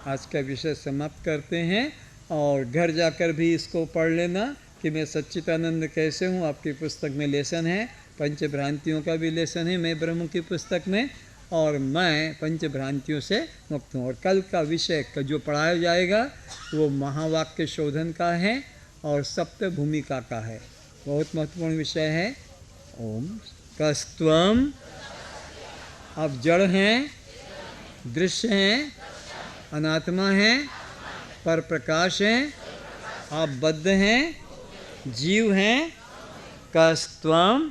आज का विषय समाप्त करते हैं और घर जाकर भी इसको पढ़ लेना कि मैं सच्चिदानंद कैसे हूँ। आपकी पुस्तक में लेसन है, पंच भ्रांतियों का भी लेसन है मैं ब्रह्म की पुस्तक में, और मैं पंच भ्रांतियों से मुक्त हूँ। और कल का विषय जो पढ़ाया जाएगा वो महावाक्य शोधन का है और सप्त भूमिका का है। बहुत महत्वपूर्ण विषय है। ओम कस्त्वम। आप जड़ हैं, दृश्य हैं, अनात्मा हैं, पर प्रकाश हैं, आप बद्ध हैं, जीव हैं। कस्त्वम